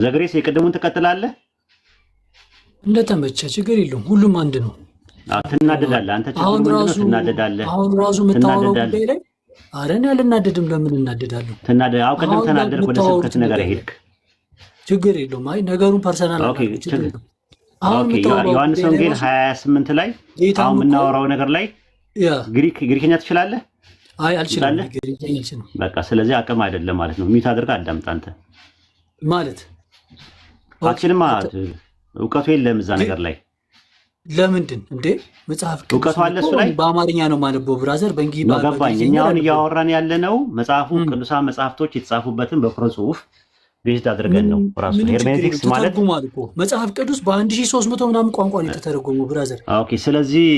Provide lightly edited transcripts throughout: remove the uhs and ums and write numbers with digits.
ዘግሬስ የቀደሙን ትቀጥላለህ እንደተመቸ ችግር የለውም። ሁሉም አንድ ነው። ትናደዳለህ አንተ ችግሩ ምንድነው? ትናደዳለህ። አሁን ራሱ የምታወራው ጉዳይ ላይ ኧረ እኔ አልናደድም። ለምን እናደዳለሁ? አውቀድም ተናደድክ ወደ ስብከት ነገር ሄድክ። ችግር የለውም። አይ ነገሩን ፐርሰናል ኦኬ ዮሐንስ ወንጌል 28 ላይ አሁን የምናወራው ነገር ላይ ግሪክኛ ትችላለህ? አይ አልችልም። ግሪክኛ አልችልም። በቃ ስለዚህ አቅም አይደለም ማለት ነው። ሚት አድርገህ አዳምጥ አንተ ማለት አችልማ እውቀቱ የለም እዛ ነገር ላይ ለምንድን እንዴ? መጽሐፍ እውቀቱ አለ እሱ ላይ በአማርኛ ነው ማነበው ብራዘር። በእንግሊዝ ገባኝ። እኛ አሁን እያወራን ያለነው መጽሐፉ ቅዱሳን መጽሐፍቶች የተጻፉበትን በኩረ ጽሑፍ ቤዝድ አድርገን ነው። ራሱ ሄርሜኔቲክስ ማለት መጽሐፍ ቅዱስ በ1300 ምናምን ቋንቋ ነው የተተረጎመው ብራዘር። ኦኬ ስለዚህ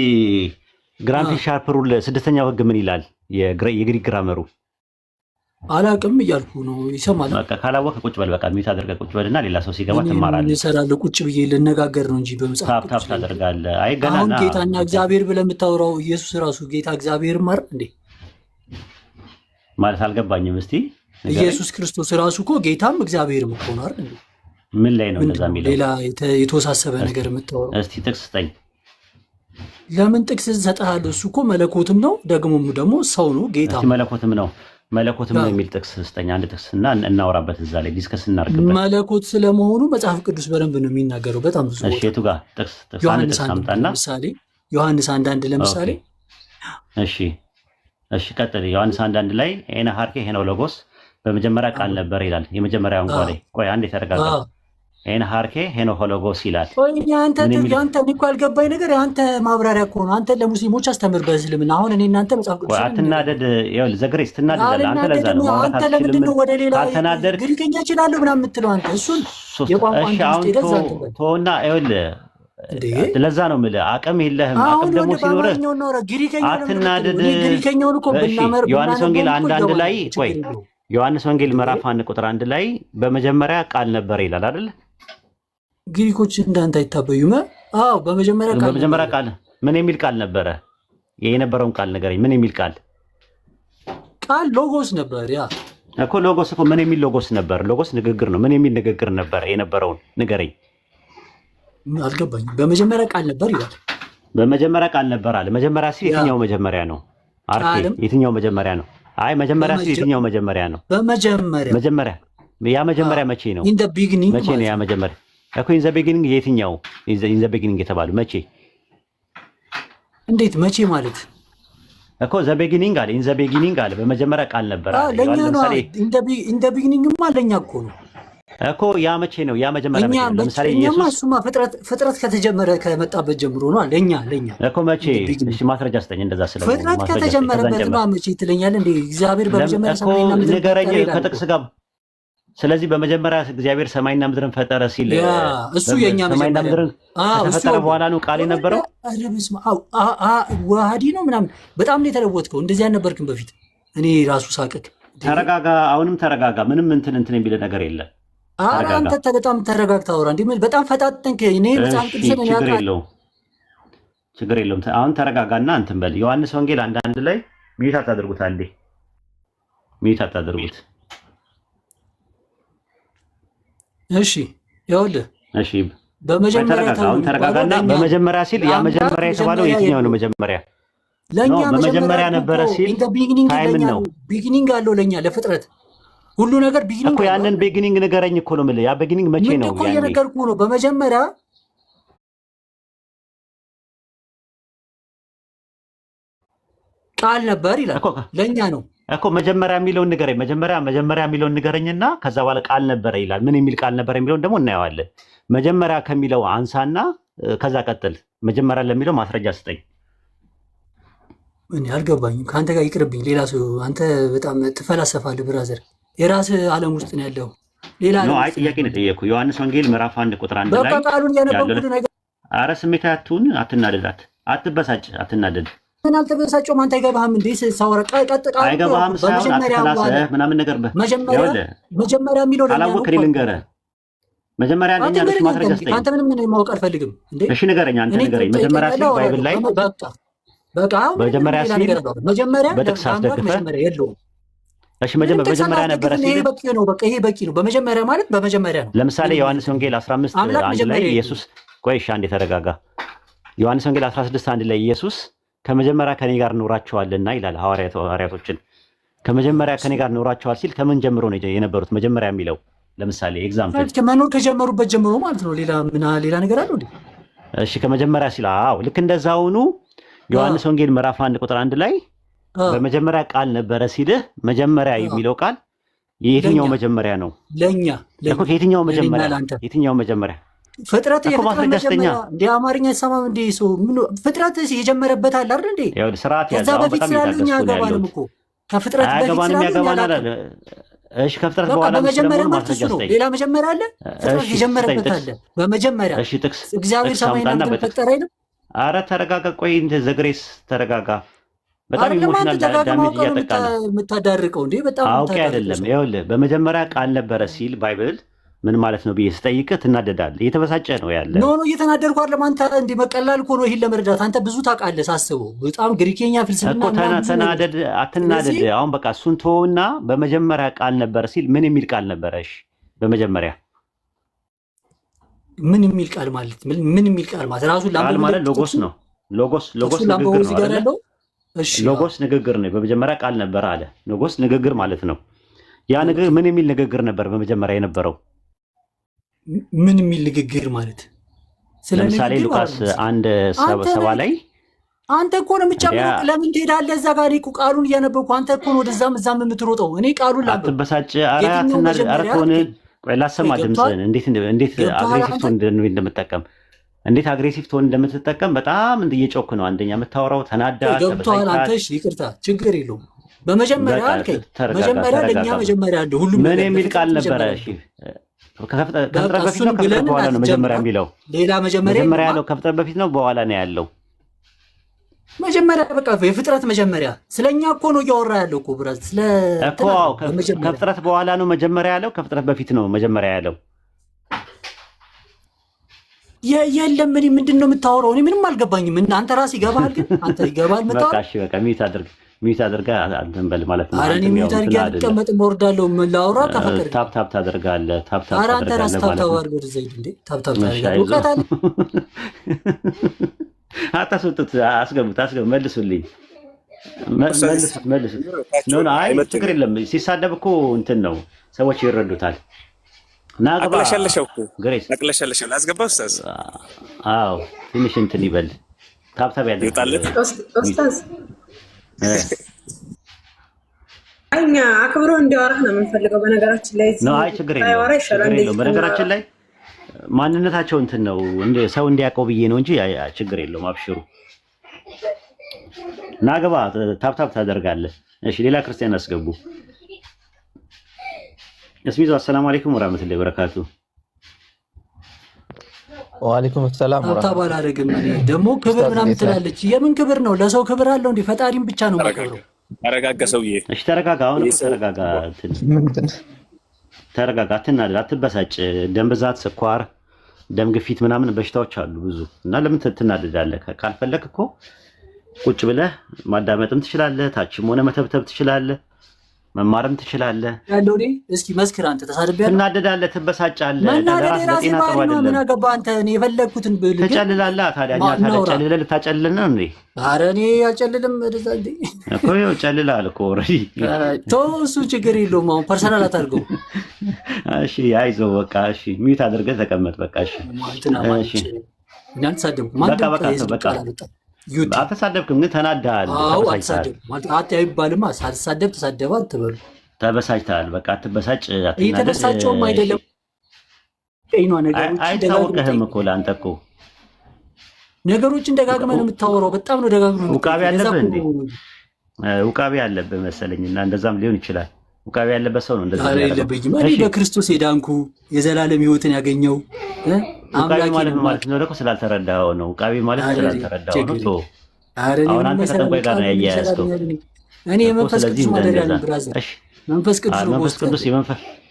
ግራንፊ ሻርፕ ሩል ስድስተኛው ህግ ምን ይላል? የግሪክ ግራመሩ አላቅም እያልኩ ነው። ይሰማል። በቃ ካላወቀ ቁጭ በል። በቃ ሚት አድርገህ ቁጭ በልና ሌላ ሰው ሲገባ ትማራለህ። እሰራለሁ ቁጭ ብዬ ልነጋገር ነው እንጂ በመጽሐፍ ታፕ ታደርጋለህ። አይ ገና አሁን ጌታና እግዚአብሔር ብለህ የምታወራው ኢየሱስ ራሱ ጌታ እግዚአብሔር ማር እንዴ ማለት አልገባኝም። እስቲ ኢየሱስ ክርስቶስ ራሱ እኮ ጌታም እግዚአብሔርም እኮ ነው አይደል? ምን ላይ ነው እንደዛ የሚለው? ሌላ የተወሳሰበ ነገር የምታወራው? እስቲ ጥቅስ ስጠኝ። ለምን ጥቅስ እሰጥሃለሁ? እሱ እኮ መለኮትም ነው ደግሞ ሰው ነው ጌታ። እስቲ መለኮትም ነው የሚል ጥቅስ ስጠኝ። አንድ ጥቅስ እና እናወራበት እዛ ላይ ዲስከስ እናድርግበት። መለኮት ስለመሆኑ መጽሐፍ ቅዱስ በደንብ ነው የሚናገረው። በጣም ብዙ እሺ የቱ ጋር ጥቅስ አንድ ጥቅስ አምጣና ለምሳሌ ዮሐንስ 1:1 ለምሳሌ እሺ ቀጥል። ዮሐንስ 1:1 ላይ ኤነ ሀርኬ ሄኖ ሎጎስ በመጀመሪያ ቃል ነበር ይላል። የመጀመሪያውን ቃል ቆይ አንዴ ተረጋጋ። ኤነ ሀርኬ ሄኖ ሎጎስ ይላል። ቆይ አንተ እኮ ያልገባኝ ነገር አንተ ማብራሪያ እኮ ነው። አንተ ለሙስሊሞች አስተምር በእስልምና። አሁን እኔ እናንተ መጽሐፍ ቅዱስ አትናደድ። ይኸውልህ ዘግሬስ ትናደዳለህ አንተ። ለዛ ነው አንተ ለምንድን ነው ወደ ሌላ ግሪክኛ እችላለሁ ምናምን የምትለው አንተ? እሱን የቋንቋ ተውና ይኸውልህ ለዛ ነው የምልህ አቅም የለህም። አቅም ደግሞ ሲኖርህ አትናደድ። ግሪከኛውን እኮ ብናመር ዮሐንስ ወንጌል 1:1 ላይ ቆይ ዮሐንስ ወንጌል ምዕራፍ 1 ቁጥር 1 ላይ በመጀመሪያ ቃል ነበር ይላል አይደል? ግሪኮች እንዳንተ አይታበዩም። አዎ በመጀመሪያ ቃል ምን የሚል ቃል ነበረ? የነበረውን ቃል ንገረኝ። ምን የሚል ቃል ሎጎስ ነበር። ያ እኮ ሎጎስ እኮ ምን የሚል ሎጎስ ነበር? ሎጎስ ንግግር ነው። ምን የሚል ንግግር ነበር? የነበረውን ንገረኝ። አልገባኝም። በመጀመሪያ ቃል ነበር ይላል። በመጀመሪያ ቃል ነበር አለ። መጀመሪያ ሲል የትኛው መጀመሪያ ነው? አርኬ የትኛው መጀመሪያ ነው? አይ መጀመሪያ ሲል የትኛው መጀመሪያ ነው? መጀመሪያ ያ መጀመሪያ መቼ ነው? መቼ ነው ያ መጀመሪያ? እኮ ኢን ዘ ቢጊኒንግ የትኛው ኢን ዘ ቢጊኒንግ የተባለው መቼ? እንዴት መቼ ማለት እኮ ዘ ቢጊኒንግ አለ። ኢን ዘ ቢጊኒንግ አለ። በመጀመሪያ ቃል ነበር አለ። ለምሳሌ ኢን ዘ ቢጊኒንግማ ለኛ እኮ ነው እኮ ያ መቼ ነው? ያ መጀመሪያ መቼ ነው? ለምሳሌ ኢየሱስ እሱማ ፍጥረት ከተጀመረ ከመጣበት ጀምሮ ነው ለኛ እኮ መቼ? እሺ ማስረጃ ስጠኝ። እንደዛ ስለሆነ ፍጥረት ከተጀመረበት ነው መቼ ትለኛለህ እንዴ? እግዚአብሔር በመጀመሪያ ሰማይና ምድር ንገረኝ ከጥቅስ ጋር። ስለዚህ በመጀመሪያ እግዚአብሔር ሰማይና ምድርን ፈጠረ ሲል እሱ የኛ ሰማይና ምድርን ከተፈጠረ በኋላ ነው ቃል የነበረው። ዋሃዲ ነው ምናምን በጣም ነው የተለወጥከው። እንደዚህ አልነበርክም በፊት። እኔ ራሱ ሳቅክ። ተረጋጋ። አሁንም ተረጋጋ። ምንም እንትን የሚል ነገር የለም። አንተ በጣም ተረጋግተህ አውራ። እንዴ በጣም ፈጣጠንክ። እኔ በጣም ችግር የለውም። አሁን ተረጋጋና እንትን በል። ዮሐንስ ወንጌል 1:1 ላይ ሚዩት አታድርጉት። አንዴ ሚዩት አታድርጉት። እሺ ይኸውልህ። እሺ ተረጋጋና በመጀመሪያ ሲል ያ መጀመሪያ የተባለው የትኛው ነው? መጀመሪያ ለኛ መጀመሪያ ነበረ ሲል ታይም ነው። ቢጊኒንግ አለው ለኛ ለፍጥረት ሁሉ ነገር ቢጊኒንግ እኮ ያንን ቢጊኒንግ ንገረኝ እኮ ነው የምልህ። ያ ቢጊኒንግ መቼ ነው? ያኔ እኮ እየነገርኩህ ነው። በመጀመሪያ ቃል ነበር ይላል። ለኛ ነው እኮ መጀመሪያ የሚለውን ንገረኝ። መጀመሪያ የሚለውን ንገረኝና ከዛ በኋላ ቃል ነበረ ይላል። ምን የሚል ቃል ነበረ የሚለውን ደግሞ እናየዋለን። መጀመሪያ ከሚለው አንሳና ከዛ ቀጥል። መጀመሪያ ለሚለው ማስረጃ ስጠኝ። እኔ አልገባኝም። ከአንተ ጋር ይቅርብኝ። ሌላ ሰው አንተ በጣም ትፈላሰፋለህ ብራዘር። የራስህ ዓለም ውስጥ ነው ያለው። ሌላ ነው። አይ ጥያቄ ነው የጠየኩህ። ዮሐንስ ወንጌል ምዕራፍ 1 ቁጥር 1 ላይ በቃ ቃሉን ያነበብኩት ነገር። ኧረ ስሜት አትሁን፣ አትናደዳት፣ አትበሳጭ፣ አትናደድ። ምን አልተበሳጨውም። አንተ አይገባህም እንዴ? ሳወራ ቀጥታ አይገባህም ሳይሆን አትፈላሰፍ ምናምን ነገር መጀመሪያ የሚለው አላወቅህ። ልንገርህ መጀመሪያ አንደኛ ልጅ ማስረጃ ስጠኝ። አንተ ምንም ማወቅ አልፈልግም እንዴ? እሺ ንገረኝ። አንተ ንገረኝ። መጀመሪያ ሲል ባይብል ላይ በቃ መጀመሪያ ሲል በጥቅስ አስደግፈህ የለውም እሺ በመጀመሪያ ነበረ ሲል ይሄ በቂ ነው። በቃ ይሄ በቂ ነው። በመጀመሪያ ማለት በመጀመሪያ ነው። ለምሳሌ ዮሐንስ ወንጌል 15 1 ላይ ኢየሱስ ቆይሻ እንደ ተረጋጋ። ዮሐንስ ወንጌል 16 1 ላይ ኢየሱስ ከመጀመሪያ ከኔ ጋር ኖራቸዋልና ይላል ሐዋርያቶችን ከመጀመሪያ ከኔ ጋር ኖራቸዋል ሲል ከምን ጀምሮ ነው የነበሩት? መጀመሪያ የሚለው ለምሳሌ ኤግዛምፕል ከመኖር ከጀመሩበት ጀምሮ ማለት ነው። ሌላ ነገር አለው እንዴ? እሺ ከመጀመሪያ ሲል ልክ እንደዛውኑ ዮሐንስ ወንጌል ምዕራፍ 1 ቁጥር 1 ላይ በመጀመሪያ ቃል ነበረ ሲልህ መጀመሪያ የሚለው ቃል የትኛው መጀመሪያ ነው? ለኛ የትኛው መጀመሪያ ፍጥረት መጀመሪያ እንደ አማርኛ ሰማም እንደ ሰው ምን ፍጥረት የጀመረበት አለ አይደል እንዴ? ያው ስርዓት ያለው በጣም ያለኛ ያገባንም እኮ ከፍጥረት በፊት ያገባናል። እሺ ከፍጥረት በኋላ በመጀመሪያ ማለት ነው። ሌላ መጀመሪያ አለ፣ ፍጥረት የጀመረበት አለ። በመጀመሪያ እሺ ጥቅስ እግዚአብሔር ሰማይና ምድር ፈጠረ አይደል? ኧረ ተረጋጋ፣ ቆይ እንደ ዘግሬስ ተረጋጋ። በጣም ኢሞሽናል ዳሜጅ እያጠቃ ነው የምታዳርቀው እንዴ? በጣም አውቄ አይደለም። ይኸውልህ በመጀመሪያ ቃል ነበረ ሲል ባይብል ምን ማለት ነው ብዬ ስጠይቅህ ትናደዳለህ። እየተበሳጨ ነው ያለ። ኖ እየተናደድኩ አይደለም። አንተ እንዲህ መቀላል እኮ ነው ይሄን ለመረዳት። አንተ ብዙ ታውቃለህ ሳስበው። በጣም ግሪከኛ ፍልስፍና እኮ ተናደድ፣ አትናደድ። አሁን በቃ እሱን ተወውና በመጀመሪያ ቃል ነበረ ሲል ምን የሚል ቃል ነበረ? እሺ በመጀመሪያ ምን የሚል ቃል ማለት ምን የሚል ቃል ማለት ራሱ ቃል ማለት ሎጎስ ነው። ሎጎስ ንግግር ነው። እሺ ሎጎስ ንግግር ነው። በመጀመሪያ ቃል ነበረ አለ። ሎጎስ ንግግር ማለት ነው። ያ ንግግር ምን የሚል ንግግር ነበር በመጀመሪያ የነበረው? ምን የሚል ንግግር ማለት? ለምሳሌ ሉቃስ 1:7 ላይ አንተ እኮ ነው የምትጨምረው። ለምን ትሄዳለህ እዛ ጋር? እኮ ቃሉን እያነበብኩ አንተ እኮ ነው ወደዛም እዛም የምትሮጠው። እኔ ቃሉን ላንተ አትበሳጭ። ቆይ ላሰማ ድምፅህን። እንዴት አግሬሲቭ ቶን እንደምትጠቀም እንዴት አግሬሲቭ ቶን እንደምትጠቀም በጣም እየጮክ ነው። አንደኛ የምታወራው ተናዳ ገብቶሃል አንተ። እሺ ይቅርታ፣ ችግር የለውም። በመጀመሪያ አልከኝ። መጀመሪያ ለኛ መጀመሪያ አለ ሁሉም ምን የሚል ቃል ነበረ? እሺ ከፍጥረት በፊት ነው ከፍጥረት በኋላ ነው መጀመሪያ የሚለው? ሌላ መጀመሪያ ያለው ከፍጥረት በፊት ነው በኋላ ነው ያለው? መጀመሪያ በቃ የፍጥረት መጀመሪያ። ስለኛ እኮ ነው እያወራ ያለው እኮ ብራዝ። ከፍጥረት በኋላ ነው መጀመሪያ ያለው? ከፍጥረት በፊት ነው መጀመሪያ ያለው? የለም ምን ምንድን ነው የምታወራው? እኔ ምንም አልገባኝም። አንተ ራስህ ይገባሃል፣ ግን አንተ ይገባል የምታወራው። በቃ እሺ በቃ ሚዩት አድርገህ አንተን በል ማለት ነው። ኧረ እኔ ሚዩት አድርጌ አልቀመጥም፣ እወርዳለሁ። ምን ላውራ ከፈቀድክ ታፕ ታደርጋለህ። ኧረ አንተ ራስህ ታፕ አድርገህ ዘይድ እንዴ ታፕ ታደርጋለህ። እውቀት አለ። አታስወጡት፣ አስገቡት፣ መልሱልኝ፣ መልሱት። አይ ችግር የለም። ሲሳደብ እኮ እንትን ነው ሰዎች ይረዱታል። አቅለሸለሸው እኮ ግሬስ አቅለሸለሸው። ላስገባው ኡስታዝ። አዎ ትንሽ እንትን ይበል። ታፕ ያደርጋል ኡስታዝ። እኛ አክብሮ እንዲያወራህ ነው የምንፈልገው። በነገራችን ላይ አይ ችግር የለውም። በነገራችን ላይ ማንነታቸው እንትን ነው ሰው እንዲያውቀው ብዬ ነው እንጂ ችግር የለውም። አብሽሩ ናገባ ታፕ ታደርጋለህ። እሺ ሌላ ክርስቲያን አስገቡ። እስሚዞ አሰላሙ አለይኩም ወራህመቱላሂ ወበረካቱ። ወአለይኩም ሰላም ወራህመቱላሂ ወበረካቱ። ደግሞ ክብር ምናምን ትላለች። የምን ክብር ነው? ለሰው ክብር አለው እንዴ? ፈጣሪም ብቻ ነው የማከብረው። ተረጋጋ ሰውዬ። እሺ ተረጋጋ። አሁን ተረጋጋ፣ አትናደድ፣ አትበሳጭ። ደም ብዛት፣ ስኳር፣ ደም ግፊት ምናምን በሽታዎች አሉ ብዙ እና ለምን ትናደዳለህ? ካልፈለክ እኮ ቁጭ ብለህ ማዳመጥም ትችላለህ። ታችም ሆነ መተብተብ ትችላለህ። መማርም ትችላለህ። ያለው እኔ እስኪ መስክር። አንተ ተሳድቤያለሁ። ትናደዳለህ፣ ትበሳጫለህ። ለራስ ለጤና ጥሩ አይደለም። ምን አገባህ አንተ? እኔ የፈለግኩትን ብል ትጨልላለህ። ታዲያ ጨልለህ ልታጨልል ነው እንዴ? ኧረ እኔ አልጨልልም። ወደዛ እንዴ እኮ ይኸው ጨልለሃል እኮ ኦልሬዲ። ተው እሱ ችግር የለውም። አሁን ፐርሰናል አታድርገው። እሺ አይዞህ በቃ እሺ። ሚዩት አድርገህ ተቀመጥ በቃ እሺ። እሺ እናንተ ሳደብኩ ማለት በቃ አልተሳደብክም፣ ግን ተናድሃል። አይባልም። ሳልሳደብ ተሳደበ አትበሉ። ተበሳጭተሃል። በቃ አትበሳጭ። የተበሳጨውም አይደለም። አይታወቅህም እኮ ለአንተ እኮ ነገሮችን ደጋግመህ ነው የምታወራው። በጣም ነው ደጋግመህ። ውቃቢ አለብህ እንዴ? ውቃቢ አለብህ መሰለኝ። እና እንደዛም ሊሆን ይችላል። ውቃቢ ያለበት ሰው ነው እንደዛ። የለብኝም። እኔ በክርስቶስ የዳንኩ የዘላለም ሕይወትን ያገኘው ውቃቢ ማለት ነው ደግሞ ስላልተረዳኸው ነው። ውቃቢ ማለት ስላልተረዳኸው ነው። አሁን አንተ ከጠንቋይ ጋር ነው ያያያዝከው። እኔ የመንፈስ ቅዱስ ማደሪያ ነኝ ብራዘር። መንፈስ ቅዱስ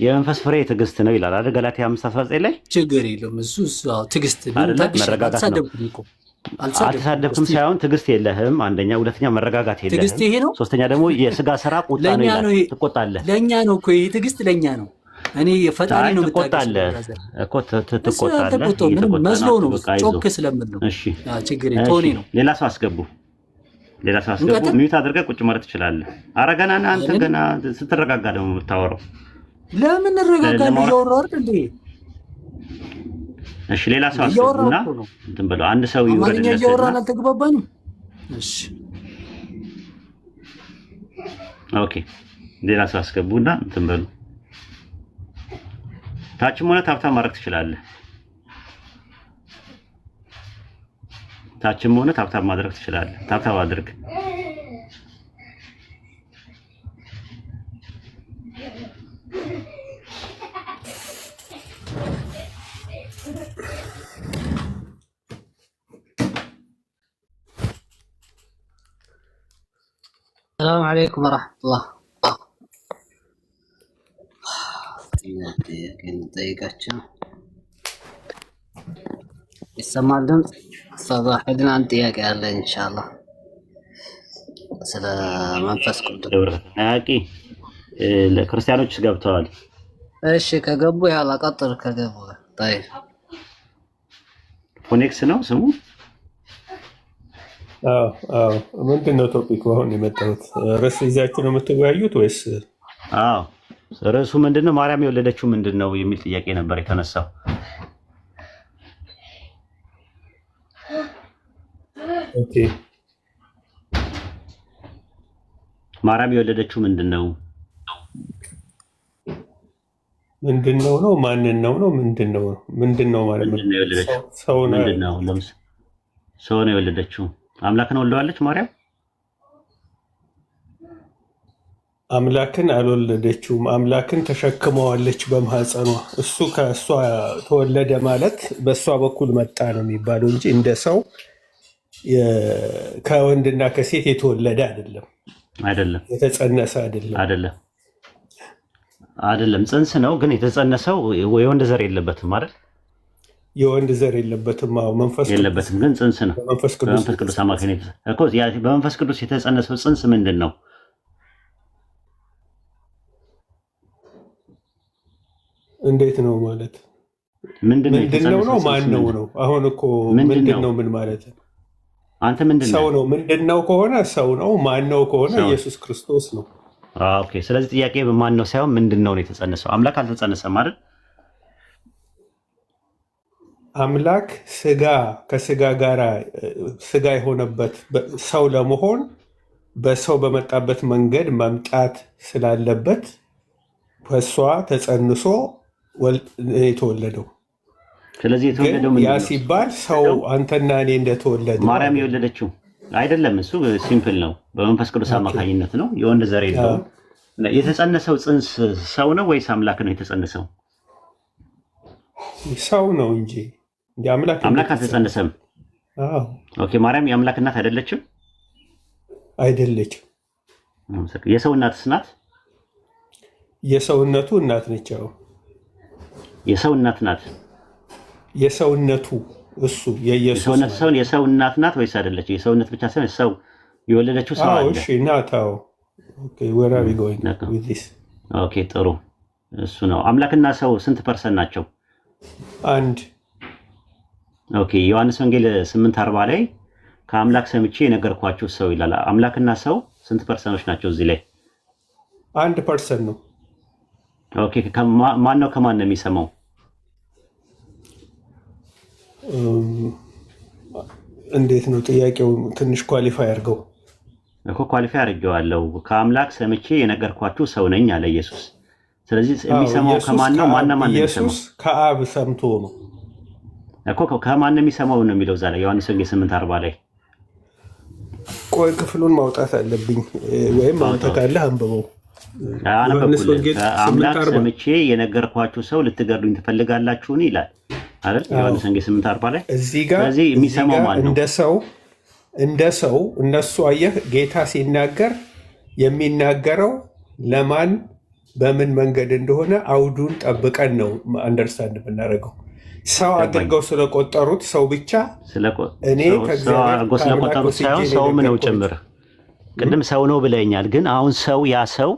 የመንፈስ ፍሬ ትዕግስት ነው ይላል አይደል? ገላትያ 5:19 ላይ። ችግር የለውም እሱ ትዕግስት። አልተሳደብክም ሳይሆን ትዕግስት የለህም። አንደኛ፣ ሁለተኛ መረጋጋት የለህም። ትዕግስት ይሄ ነው። ሶስተኛ ደግሞ የስጋ ስራ ቁጣ ነው ይላል። ትቆጣለህ። ለእኛ ነው እኮ ይሄ ትዕግስት ለእኛ ነው። እኔ ፈጣሪ ነው ትቆጣለህ እኮ ትቆጣለህ። መስሎ ነው ጮክ ስለምል ነው። እሺ ችግር ቶኒ ነው። ሌላ ሰው አስገቡ። ሚዩት አድርገህ ቁጭ ማለት ትችላለህ። ኧረ ገና አንተ ገና ስትረጋጋ ደግሞ የምታወራው ለምን እንረጋጋለን? እያወራሁ አይደል እንዴ? እሺ ሌላ ሰው አስገቡና እንትን ብለው አንድ ሰው ይወረድለት። ማንኛ እያወራን አልተግባባንም። እሺ ኦኬ ሌላ ሰው አስገቡና እንትን በሉ። ታችም ሆነ ታብታብ ማድረግ ትችላለህ። ታችም ሆነ ታብታብ ማድረግ ትችላለህ። ታብታብ አድርግ። السلام عليكم ورحمة الله. يسمع لهم صباح لنا عن ጥያቄ አለ ኢንሻአላህ ስለ መንፈስ ቅዱስ አቂ ለክርስቲያኖች ገብተዋል። እሺ ከገቡ ያላ ቀጥል ከገቡ طيب ፎኔክስ ነው ስሙ። ምንድን ነው ቶፒክ? አሁን የመጣሁት ርዕስ ይዛችሁ ነው የምትወያዩት ወይስ? አዎ ርዕሱ ምንድን ነው? ማርያም የወለደችው ምንድን ነው የሚል ጥያቄ ነበር የተነሳው። ኦኬ ማርያም የወለደችው ምንድን ነው? ምንድን ነው ነው ማንን ነው ነው ምንድን ነው ምንድን ነው ማለት ነው? ሰው ነው። ምንድን ነው? ሰው ነው የወለደችው። አምላክን ወልደዋለች ማርያም? አምላክን አልወለደችውም። አምላክን ተሸክመዋለች በማህፀኗ። እሱ ከእሷ ተወለደ ማለት በእሷ በኩል መጣ ነው የሚባለው እንጂ እንደ ሰው ከወንድና ከሴት የተወለደ አይደለም። የተጸነሰ አይደለም። ጽንስ ነው ግን የተጸነሰው የወንድ ዘር የለበትም አይደል? የወንድ ዘር የለበትም። አዎ መንፈስ የለበትም ግን ጽንስ ነው። በመንፈስ ቅዱስ አማካኝነት እኮ በመንፈስ ቅዱስ የተጸነሰው ጽንስ ምንድን ነው? እንዴት ነው ማለት? ምንድን ነው ማን ነው ነው? አሁን እኮ ምንድን ነው ምን ማለት ነው? አንተ ምንድን ነው? ሰው ነው። ምንድን ነው ከሆነ ሰው ነው። ማን ነው ከሆነ ኢየሱስ ክርስቶስ ነው። ኦኬ ስለዚህ ጥያቄ ማን ነው ሳይሆን ምንድን ነው የተጸነሰው? አምላክ አልተጸነሰም አይደል? አምላክ ከስጋ ጋር ስጋ የሆነበት ሰው ለመሆን በሰው በመጣበት መንገድ መምጣት ስላለበት በእሷ ተጸንሶ የተወለደው። ስለዚህ የተወለደው ያ ሲባል ሰው አንተና እኔ እንደተወለደ ማርያም የወለደችው አይደለም። እሱ ሲምፕል ነው። በመንፈስ ቅዱስ አማካኝነት ነው። የወንድ ዘር የለውም። የተጸነሰው ጽንስ ሰው ነው ወይስ አምላክ ነው የተጸነሰው? ሰው ነው እንጂ አምላክ አልተጸነሰም። ኦኬ ማርያም የአምላክ እናት አይደለችም? አይደለችም። የሰው እናትስ ናት? የሰውነቱ እናት ነች። የሰው እናት ናት። የሰውነቱ እሱ የኢየሱስ ሰው የሰው እናት ናት ወይስ አይደለች? የሰውነት ብቻ ሳይሆን ሰው የወለደችው ሰው አለ። እሺ ናት። ኦኬ where are we going with this? ኦኬ ጥሩ እሱ ነው። አምላክና ሰው ስንት ፐርሰንት ናቸው? አንድ። ኦኬ ዮሐንስ ወንጌል 8:40 ላይ ከአምላክ ሰምቼ የነገርኳችሁ ሰው ይላል። አምላክና ሰው ስንት ፐርሰንቶች ናቸው እዚህ ላይ? 1% ነው። ኦኬ ማን ነው ከማን ነው የሚሰማው? እንዴት ነው ጥያቄው? ትንሽ ኳሊፋይ አድርገው እኮ። ኳሊፋይ አድርጌዋለሁ። ከአምላክ ሰምቼ የነገርኳችሁ ሰው ነኝ አለ ኢየሱስ። ስለዚህ የሚሰማው ከማን ነው? ማን ነው የሚሰማው? ኢየሱስ ከአብ ሰምቶ ነው እኮ። ከማን ነው የሚሰማው ነው የሚለው እዛ ላይ ዮሐንስ ወንጌል 8:40 ላይ። ቆይ ክፍሉን ማውጣት አለብኝ ወይም አንተ ካለህ አንብበው። አምላክ ሰምቼ የነገርኳችሁ ሰው ልትገድሉኝ ትፈልጋላችሁን ይላል አይደል? ዮሐንስ ወንጌል 8:40 ላይ። እዚህ ጋር የሚሰማው ማን ነው? እንደ ሰው እነሱ አየህ፣ ጌታ ሲናገር የሚናገረው ለማን በምን መንገድ እንደሆነ አውዱን ጠብቀን ነው አንደርስታንድ የምናደርገው። ሰው አድርገው ስለቆጠሩት ሰው ብቻ እኔ አድርገው ስለቆጠሩት ሳይሆን ሰውም ነው ጭምር። ቅድም ሰው ነው ብለኛል። ግን አሁን ሰው ያ ሰው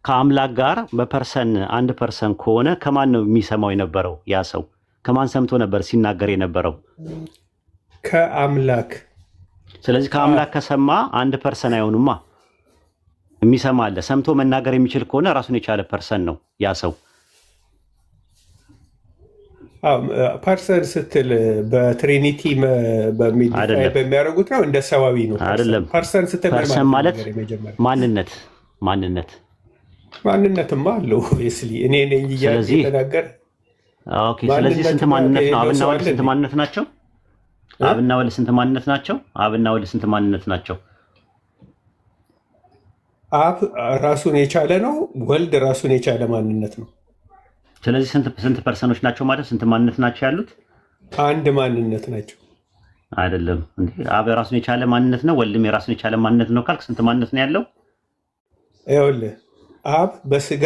ከአምላክ ጋር በፐርሰን አንድ ፐርሰን ከሆነ ከማን ነው የሚሰማው የነበረው? ያ ሰው ከማን ሰምቶ ነበር ሲናገር የነበረው? ከአምላክ። ስለዚህ ከአምላክ ከሰማ አንድ ፐርሰን አይሆኑማ። የሚሰማ አለ። ሰምቶ መናገር የሚችል ከሆነ ራሱን የቻለ ፐርሰን ነው ያ ሰው። ፐርሰን ስትል በትሪኒቲ በሚያደርጉት ነው እንደ ሰዋዊ ነው አይደለም። ፐርሰን ስትል ማለት ማንነትማ አለው ስሊ እኔ ነኝ እያተናገር። ኦኬ ስለዚህ ስንት ማንነት ነው? አብና ወልድ ስንት ማንነት ናቸው? አብና ወልድ ስንት ማንነት ናቸው? አብና ወልድ ስንት ማንነት ናቸው? አብ ራሱን የቻለ ነው። ወልድ ራሱን የቻለ ማንነት ነው። ስለዚህ ስንት ፐርሰኖች ናቸው ማለት ስንት ማንነት ናቸው ያሉት? አንድ ማንነት ናቸው። አይደለም እንዴ? አብ ራሱን የቻለ ማንነት ነው፣ ወልድም የራሱን የቻለ ማንነት ነው ካልክ ስንት ማንነት ነው ያለው? ይኸውልህ አብ በስጋ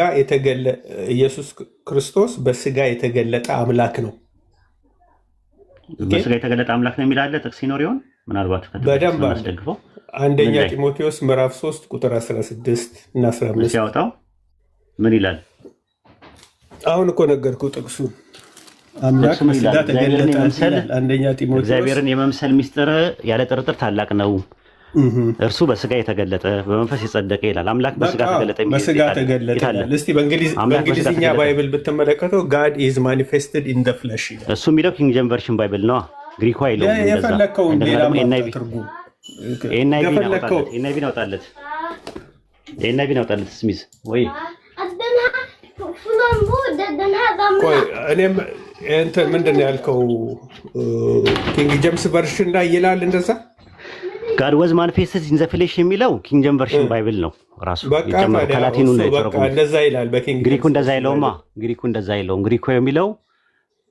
ኢየሱስ ክርስቶስ በስጋ የተገለጠ አምላክ ነው። በስጋ የተገለጠ አምላክ ነው የሚል አለ ጥቅስ ሲኖር ይሆን? ምናልባት በደንብ አስደግፈው። አንደኛ ጢሞቴዎስ ምዕራፍ 3 ቁጥር 16 እና 15 ሲያወጣው ምን ይላል? አሁን እኮ ነገርኩህ ጥቅሱን። አምላክ በስጋ ተገለጠ። አንደኛ ጢሞቴዎስ እግዚአብሔርን የመምሰል ሚስጥር ያለ ጥርጥር ታላቅ ነው፣ እርሱ በስጋ የተገለጠ በመንፈስ የጸደቀ ይላል። አምላክ በስጋ ተገለጠ የሚል በስጋ ተገለጠ ይላል። እስቲ በእንግሊዝኛ ባይብል ብትመለከተው God is manifested in the flesh ይላል። እሱ የሚለው ኪንግ ጄምስ ቨርሽን ባይብል ነው። ግሪኩ አይለውም። እንደዛ የፈለከውን ሌላ ትርጉም ኤንአይቪ ናውጣለት ስሚዝ ወይ እኔም እንትን ምንድን ነው ያልከው? ኪንግ ጄምስ ቨርሽን ላይ ይላል እንደዛ። God was manifested in the flesh የሚለው ኪንግ ጄምስ ቨርሽን ባይብል ነው ራሱ ከላቲኑ ነው የተረጎመው። እንደዛ ይላል። ግሪኩ እንደዛ አይለውማ። ግሪኩ እንደዛ አይለውም። ግሪኩ የሚለው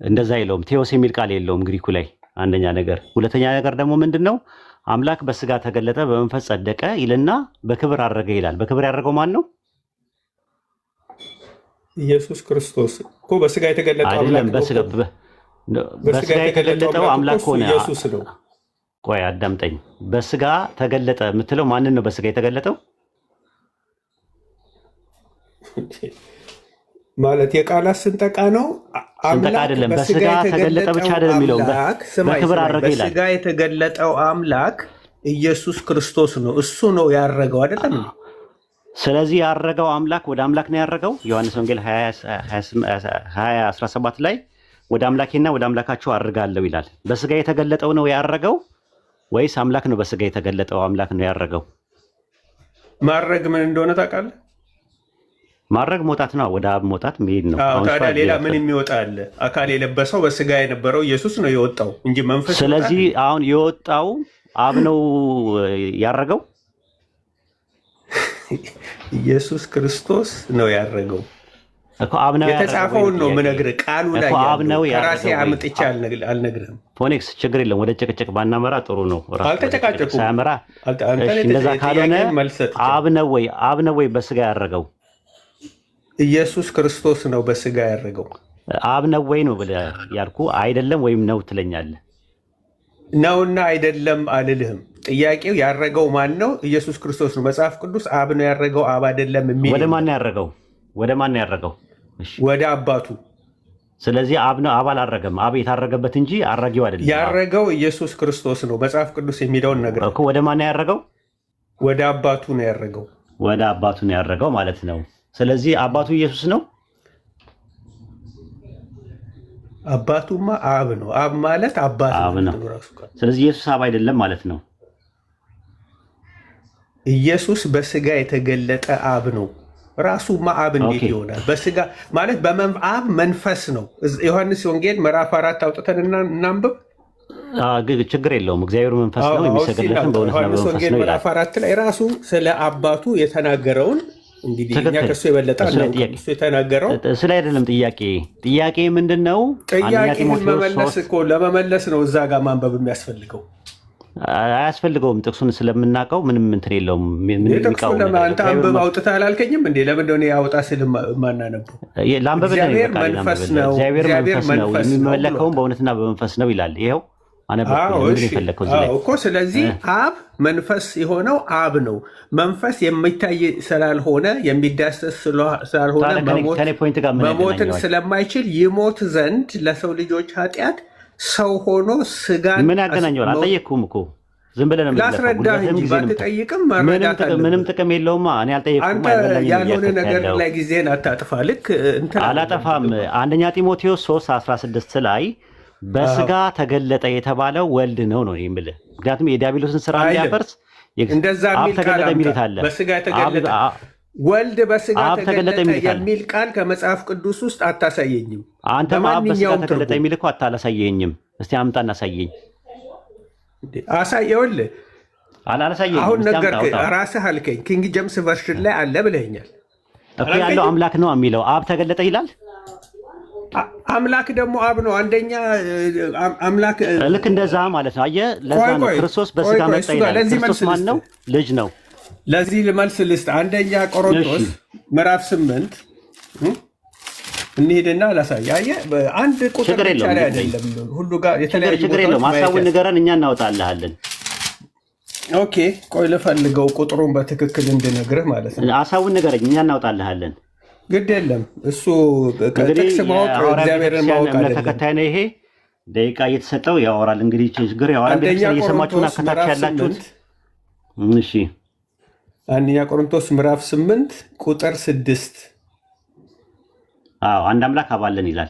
እንደዛ አይለውም። ቴዎስ የሚል ቃል የለውም ግሪኩ ላይ። አንደኛ ነገር። ሁለተኛ ነገር ደግሞ ምንድነው? አምላክ በስጋ ተገለጠ በመንፈስ ጸደቀ ይልና በክብር አረገ ይላል። በክብር ያደረገው ማን ነው? ኢየሱስ ክርስቶስ እኮ በስጋ የተገለጠው አምላክ ነው። በስጋ የተገለጠው አምላክ ሆነ ኢየሱስ ነው። ቆይ አዳምጠኝ። በስጋ ተገለጠ የምትለው ማንን ነው? በስጋ የተገለጠው ማለት የቃላት ስንጠቃ ነው። ስንጠቃ አይደለም። በስጋ ተገለጠ ብቻ አይደለም የሚለው በክብር አረገ ይላል። በስጋ የተገለጠው አምላክ ኢየሱስ ክርስቶስ ነው። እሱ ነው ያረገው አይደለም። ስለዚህ ያረገው አምላክ ወደ አምላክ ነው ያረገው። ዮሐንስ ወንጌል 20:17 ላይ ወደ አምላኬና ወደ አምላካቸው አርጋለሁ ይላል። በስጋ የተገለጠው ነው ያረገው ወይስ አምላክ ነው በስጋ የተገለጠው አምላክ ነው ያረገው? ማረግ ምን እንደሆነ ታውቃለህ? ማረግ መውጣት ነው፣ ወደ አብ መውጣት መሄድ ነው። ታዲያ ሌላ ምን የሚወጣ አለ? አካል የለበሰው በስጋ የነበረው ኢየሱስ ነው የወጣው እንጂ መንፈስ። ስለዚህ አሁን የወጣው አብ ነው ያረገው። ኢየሱስ ክርስቶስ ነው ያረገው እኮ። አብ ነው ያረገው። የተጻፈውን ነው የምነግርህ፣ ቃሉ ላይ ያለው ከራሴ አምጥቼ አልነግርህም። ፎኒክስ ችግር የለም። ወደ ጭቅጭቅ ባናመራ ጥሩ ነው። አልተጨቃጨኩም። ሳያመራ እንደዛ ካልሆነ አብ ነው ወይ በስጋ ያረገው? ኢየሱስ ክርስቶስ ነው በስጋ ያረገው። አብ ነው ወይ ነው ብለህ ያልኩ አይደለም ወይም ነው ትለኛለህ። ነውና አይደለም አልልህም። ጥያቄው ያረገው ማን ነው? ኢየሱስ ክርስቶስ ነው። መጽሐፍ ቅዱስ አብ ነው ያረገው አብ አይደለም የሚል። ወደ ማን ያረገው? ወደ አባቱ። ስለዚህ አብ ነው አብ አላረገም። አብ የታረገበት እንጂ አራጊው አይደለም። ያረገው ኢየሱስ ክርስቶስ ነው። መጽሐፍ ቅዱስ የሚለውን ነገር እኮ ወደ ማን ያረገው? ወደ አባቱ ነው ያረገው። ወደ አባቱ ነው ያረገው ማለት ነው። ስለዚህ አባቱ ኢየሱስ ነው። አባቱማ አብ ነው። አብ ማለት አባት ነው። ስለዚህ ኢየሱስ አብ አይደለም ማለት ነው። ኢየሱስ በስጋ የተገለጠ አብ ነው። ራሱማ አብ እንዴት ይሆናል? በስጋ ማለት አብ መንፈስ ነው። ዮሐንስ ወንጌል ምዕራፍ 4 አውጥተን እናንብብ። ችግር የለውም። እግዚአብሔር መንፈስ ነው፣ የሚሰገድለትም በእውነትና በመንፈስ ነው ይላል። ምዕራፍ 4 ላይ ራሱ ስለ አባቱ የተናገረውን እንግዲህ እኛ ከሱ የበለጠ እሱ የተናገረው ስለ አይደለም። ጥያቄ ምንድን ነው? ጥያቄውን መመለስ እኮ ለመመለስ ነው እዛ ጋር ማንበብ የሚያስፈልገው። አያስፈልገውም ጥቅሱን ስለምናውቀው ምንም እንትን የለውም። ጥቅሱን አንተ አንብብ አውጥተህ አላልከኝም እንዴ? ለምን እንደሆነ ያውጣ ስል ማናነበው እግዚአብሔር መንፈስ ነው የሚመለከውም በእውነትና በመንፈስ ነው ይላል። ይኸው እኮ ስለዚህ አብ መንፈስ የሆነው አብ ነው። መንፈስ የሚታይ ስላልሆነ የሚዳሰስ ስላልሆነ መሞትን ስለማይችል ይሞት ዘንድ ለሰው ልጆች ኃጢአት ሰው ሆኖ ስጋን ምን ያገናኘዋል? አልጠየቅኩም እኮ ዝም ብለህ ነው ላስረዳህ እንጂ ባትጠይቅም መረዳት አለብህ። ምንም ጥቅም የለውማ። እኔ አልጠየቅኩም። አንተ ያልሆነ ነገር ላይ ጊዜን አታጥፋ። ልክ አላጠፋም። አንደኛ ጢሞቴዎስ 3:16 ላይ በስጋ ተገለጠ የተባለው ወልድ ነው የምልህ። ምክንያቱም የዲያብሎስን ስራ እንዲያፈርስ እንደዛ የሚል ቃል አለ። በስጋ ተገለጠ ወልድ በስጋ ተገለጠ የሚል ቃል ከመጽሐፍ ቅዱስ ውስጥ አታሳየኝም። አንተም አብ በስጋ ተገለጠ የሚል እኮ አታላሳየኝም። እስቲ አምጣ እናሳየኝ። አሳየውልህ። አላሳየኝም። አሁን ነገርኩህ፣ ራስህ አልከኝ። ኪንግ ጄምስ ቨርሽን ላይ አለ ብለኸኛል እኮ። ያለው አምላክ ነው የሚለው አብ ተገለጠ ይላል። አምላክ ደግሞ አብ ነው። አንደኛ አምላክ ልክ እንደዛ ማለት ነው። አየህ፣ ለዛ ነው ክርስቶስ በስጋ መጣ ይላል። ክርስቶስ ማን ነው? ልጅ ነው። ለዚህ መልስ ልስጥ። አንደኛ ቆሮንቶስ ምዕራፍ 8 እንሂድና ላሳይ። አየህ፣ አንድ ቁጥር ብቻ ላይ አይደለም፣ ሁሉ ጋር የተለያዩ ችግር የለውም። ሀሳቡን ንገረን፣ እኛ እናወጣልሃለን። ኦኬ፣ ቆይ ልፈልገው ቁጥሩን በትክክል እንድነግርህ ማለት ነው። ሀሳቡን ንገረኝ፣ እኛ እናወጣልሃለን። ግድ የለም እሱ ጥቅስ ማወቅ እግዚአብሔርን ማወቅ አይደለም። ተከታይ ነው ይሄ። ደቂቃ እየተሰጠው ያወራል። እንግዲህ ችግር ያወራል። ቤተሰብ እየሰማችሁና ከታች ያላችሁት እሺ። አንደኛ ቆሮንቶስ ምዕራፍ 8 ቁጥር 6 አንድ አምላክ አባለን ይላል።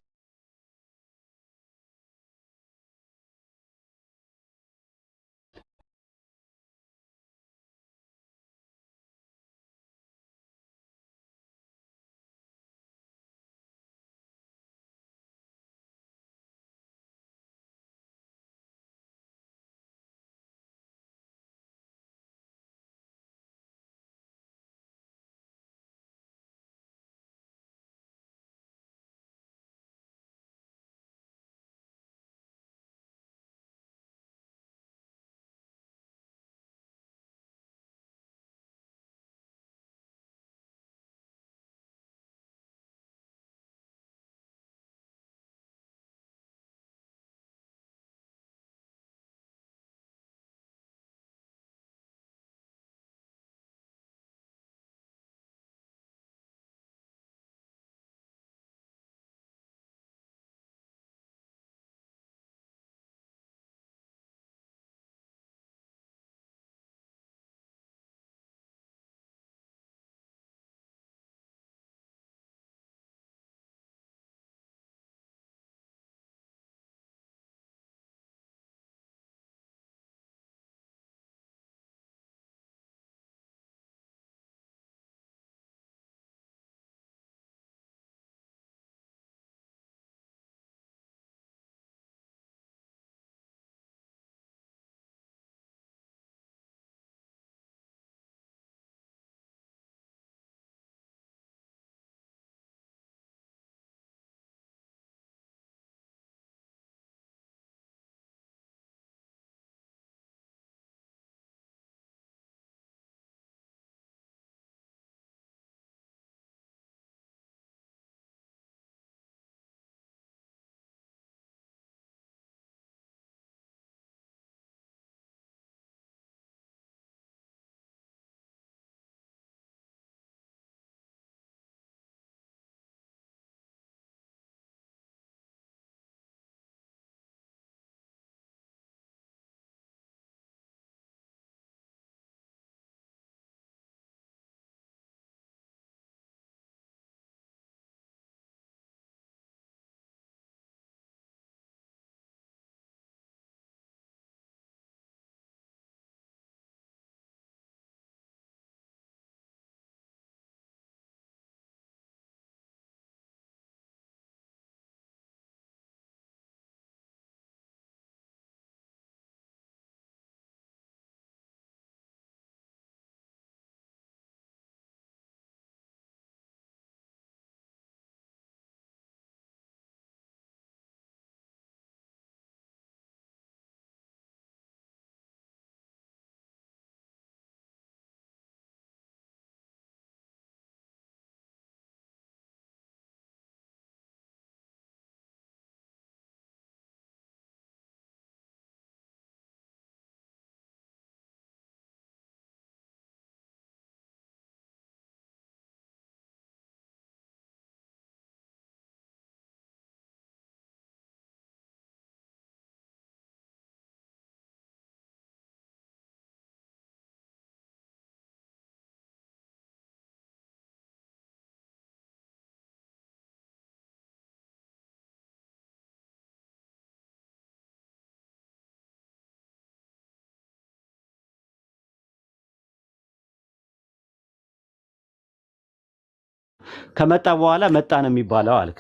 ከመጣ በኋላ መጣ ነው የሚባለው አልክ።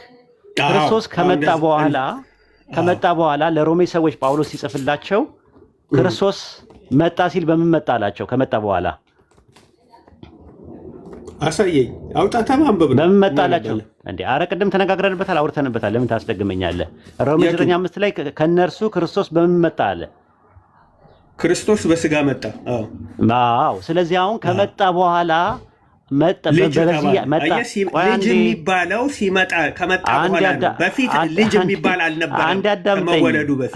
ክርስቶስ ከመጣ በኋላ ለሮሜ ሰዎች ጳውሎስ ሲጽፍላቸው ክርስቶስ መጣ ሲል በምን መጣ አላቸው? ከመጣ በኋላ አሳየኝ፣ አውጣታ ማንበብ ነው። በምን መጣ አላቸው? እንዴ አረ ቅድም ተነጋግረንበታል፣ አውርተንበታል። ለምን ታስደግመኛለህ? ሮሜ 9:5 ላይ ከነርሱ ክርስቶስ በምን መጣ አለ? ክርስቶስ በስጋ መጣ። አዎ። ስለዚህ አሁን ከመጣ በኋላ መጣ ልጅ የሚባለው ሲመጣ ከመጣ በኋላ ነው። በፊት ልጅ የሚባል አልነበረም ከመወለዱ በፊት።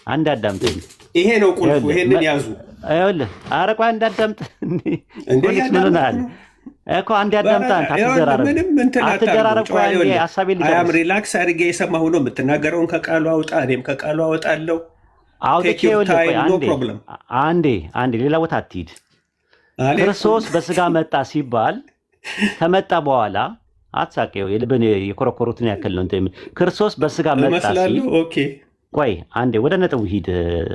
አንድ አዳምጠኝ። ይሄ ነው ቁልፉ። ይሄንን ያዙ። አይወልህ አረ ቆይ አንድ አዳምጥ እኮ አንድ አዳምጣ። አትደራረብ። ቆይ አንዴ ሐሳቤን ልጨርስ። አም ሪላክስ አድርጌ የሰማሁ ነው። የምትናገረውን ከቃሉ አውጣ፣ እኔም ከቃሉ አወጣለሁ። አውጥቼ አንዴ ሌላ ቦታ አትሂድ። ክርስቶስ በስጋ መጣ ሲባል ከመጣ በኋላ አትሳቀው። የልብን የኮረኮሩትን ያክል ነው እንትን። ክርስቶስ በስጋ መጣ ሲል ቆይ አንዴ ወደ ነጥቡ ሂድ።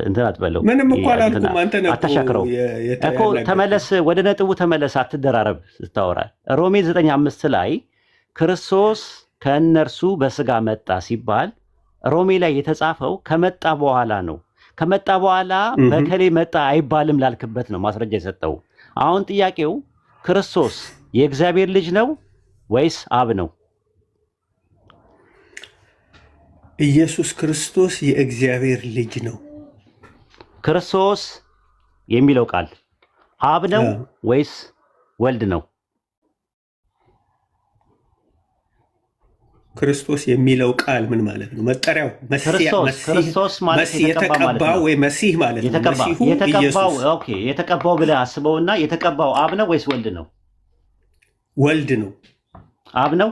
እንትን አትበለው። ምንም እኮ አላልኩም። አንተ ነህ አታሻክረው እኮ። ተመለስ፣ ወደ ነጥቡ ተመለስ። አትደራረብ ስታወራ። ሮሜ 9:5 ላይ ክርስቶስ ከእነርሱ በስጋ መጣ ሲባል ሮሜ ላይ የተጻፈው ከመጣ በኋላ ነው። ከመጣ በኋላ በከሌ መጣ አይባልም ላልክበት ነው ማስረጃ የሰጠው። አሁን ጥያቄው ክርስቶስ የእግዚአብሔር ልጅ ነው ወይስ አብ ነው? ኢየሱስ ክርስቶስ የእግዚአብሔር ልጅ ነው። ክርስቶስ የሚለው ቃል አብ ነው ወይስ ወልድ ነው? ክርስቶስ የሚለው ቃል ምን ማለት ነው? መጠሪያው ክርስቶስ ማለት የተቀባው ወይ መሲህ ማለት ነው። የተቀባው ብለህ አስበውና የተቀባው አብ ነው ወይስ ወልድ ነው? ወልድ ነው። አብ ነው?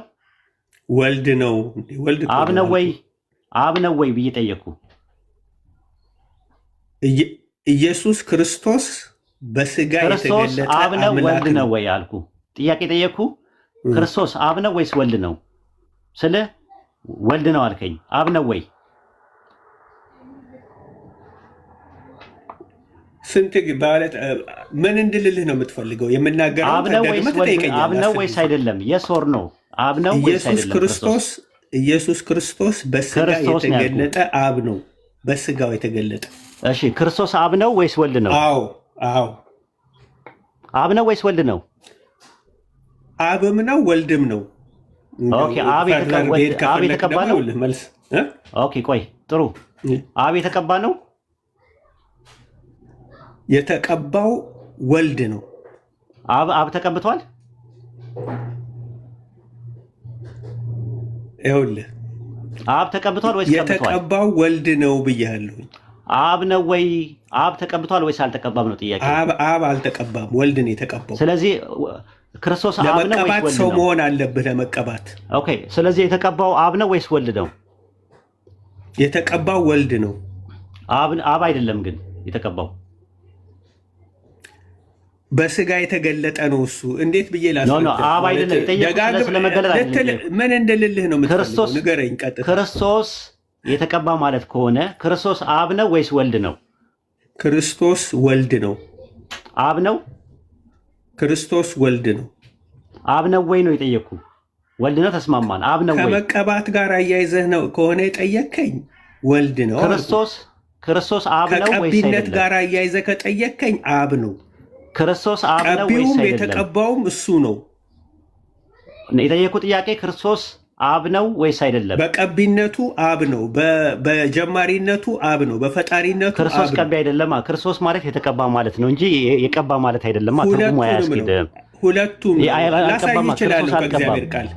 ወልድ ነው። ወልድ አብ ነው ወይ? አብ ነው ወይ ብዬ ጠየቅኩ። ኢየሱስ ክርስቶስ በስጋ የተገለጠ አብ ነው ወልድ ነው ወይ አልኩ። ጥያቄ ጠየቅኩ። ክርስቶስ አብ ነው ወይስ ወልድ ነው? ስለ ወልድ ነው አልከኝ። አብ ነው ወይ? ስንት ማለት ምን እንድልልህ ነው የምትፈልገው? የምናገረው አብ ነው ወይስ አይደለም? የስ ኦር ኖ? አብ ነው ወይስ አይደለም? ኢየሱስ ክርስቶስ በስጋ የተገለጠ አብ ነው። በስጋው የተገለጠ። እሺ ክርስቶስ አብ ነው ወይስ ወልድ ነው? አዎ። አብ ነው ወይስ ወልድ ነው? አብም ነው ወልድም ነው። ኦኬ አብ የተቀባ ነው። መልስ ኦኬ ቆይ ጥሩ። አብ የተቀባ ነው። የተቀባው ወልድ ነው። አብ ተቀብቷል። ይኸውልህ አብ ተቀብቷል ወይስ ተቀብቷል? የተቀባው ወልድ ነው ብያለሁ። አብ ነው ወይ? አብ ተቀብቷል ወይስ አልተቀባም ነው ጥያቄ። አብ አልተቀባም፣ ወልድ ነው የተቀባው። ስለዚህ ክርስቶስ አብ ነው ወይስ ወልድ ነው? ለመቀባት ሰው መሆን አለብህ ለመቀባት። ኦኬ ስለዚህ የተቀባው አብ ነው ወይስ ወልድ ነው? የተቀባው ወልድ ነው። አብ አይደለም ግን የተቀባው በስጋ የተገለጠ ነው እሱ። እንዴት ብዬ አብ አይደለም ምን እንደልልህ ነው የምትፈልገው? ንገረኝ ቀጥታ። ክርስቶስ የተቀባ ማለት ከሆነ ክርስቶስ አብ ነው ወይስ ወልድ ነው? ክርስቶስ ወልድ ነው። አብ ነው? ክርስቶስ ወልድ ነው። አብ ነው ወይ ነው የጠየቅኩ? ወልድ ነው ተስማማን። አብ ነው ወይ? ከመቀባት ጋር አያይዘህ ነው ከሆነ የጠየቅከኝ ወልድ ነው። ክርስቶስ አብ ነው ወይስ አይደለም? ከቀቢነት ጋር አያይዘህ ከጠየቅከኝ አብ ነው። ክርስቶስ አብ ነው ወይስ አይደለም? የተቀባውም እሱ ነው። የጠየቁ ጥያቄ ክርስቶስ አብ ነው ወይስ አይደለም? በቀቢነቱ አብ ነው፣ በጀማሪነቱ አብ ነው፣ በፈጣሪነቱ ክርስቶስ ቀቢ አይደለም። ክርስቶስ ማለት የተቀባ ማለት ነው እንጂ የቀባ ማለት አይደለም። ትርጉሙ አያስኬድም። ሁለቱም ላሳይ ይችላል ከእግዚአብሔር ቃል።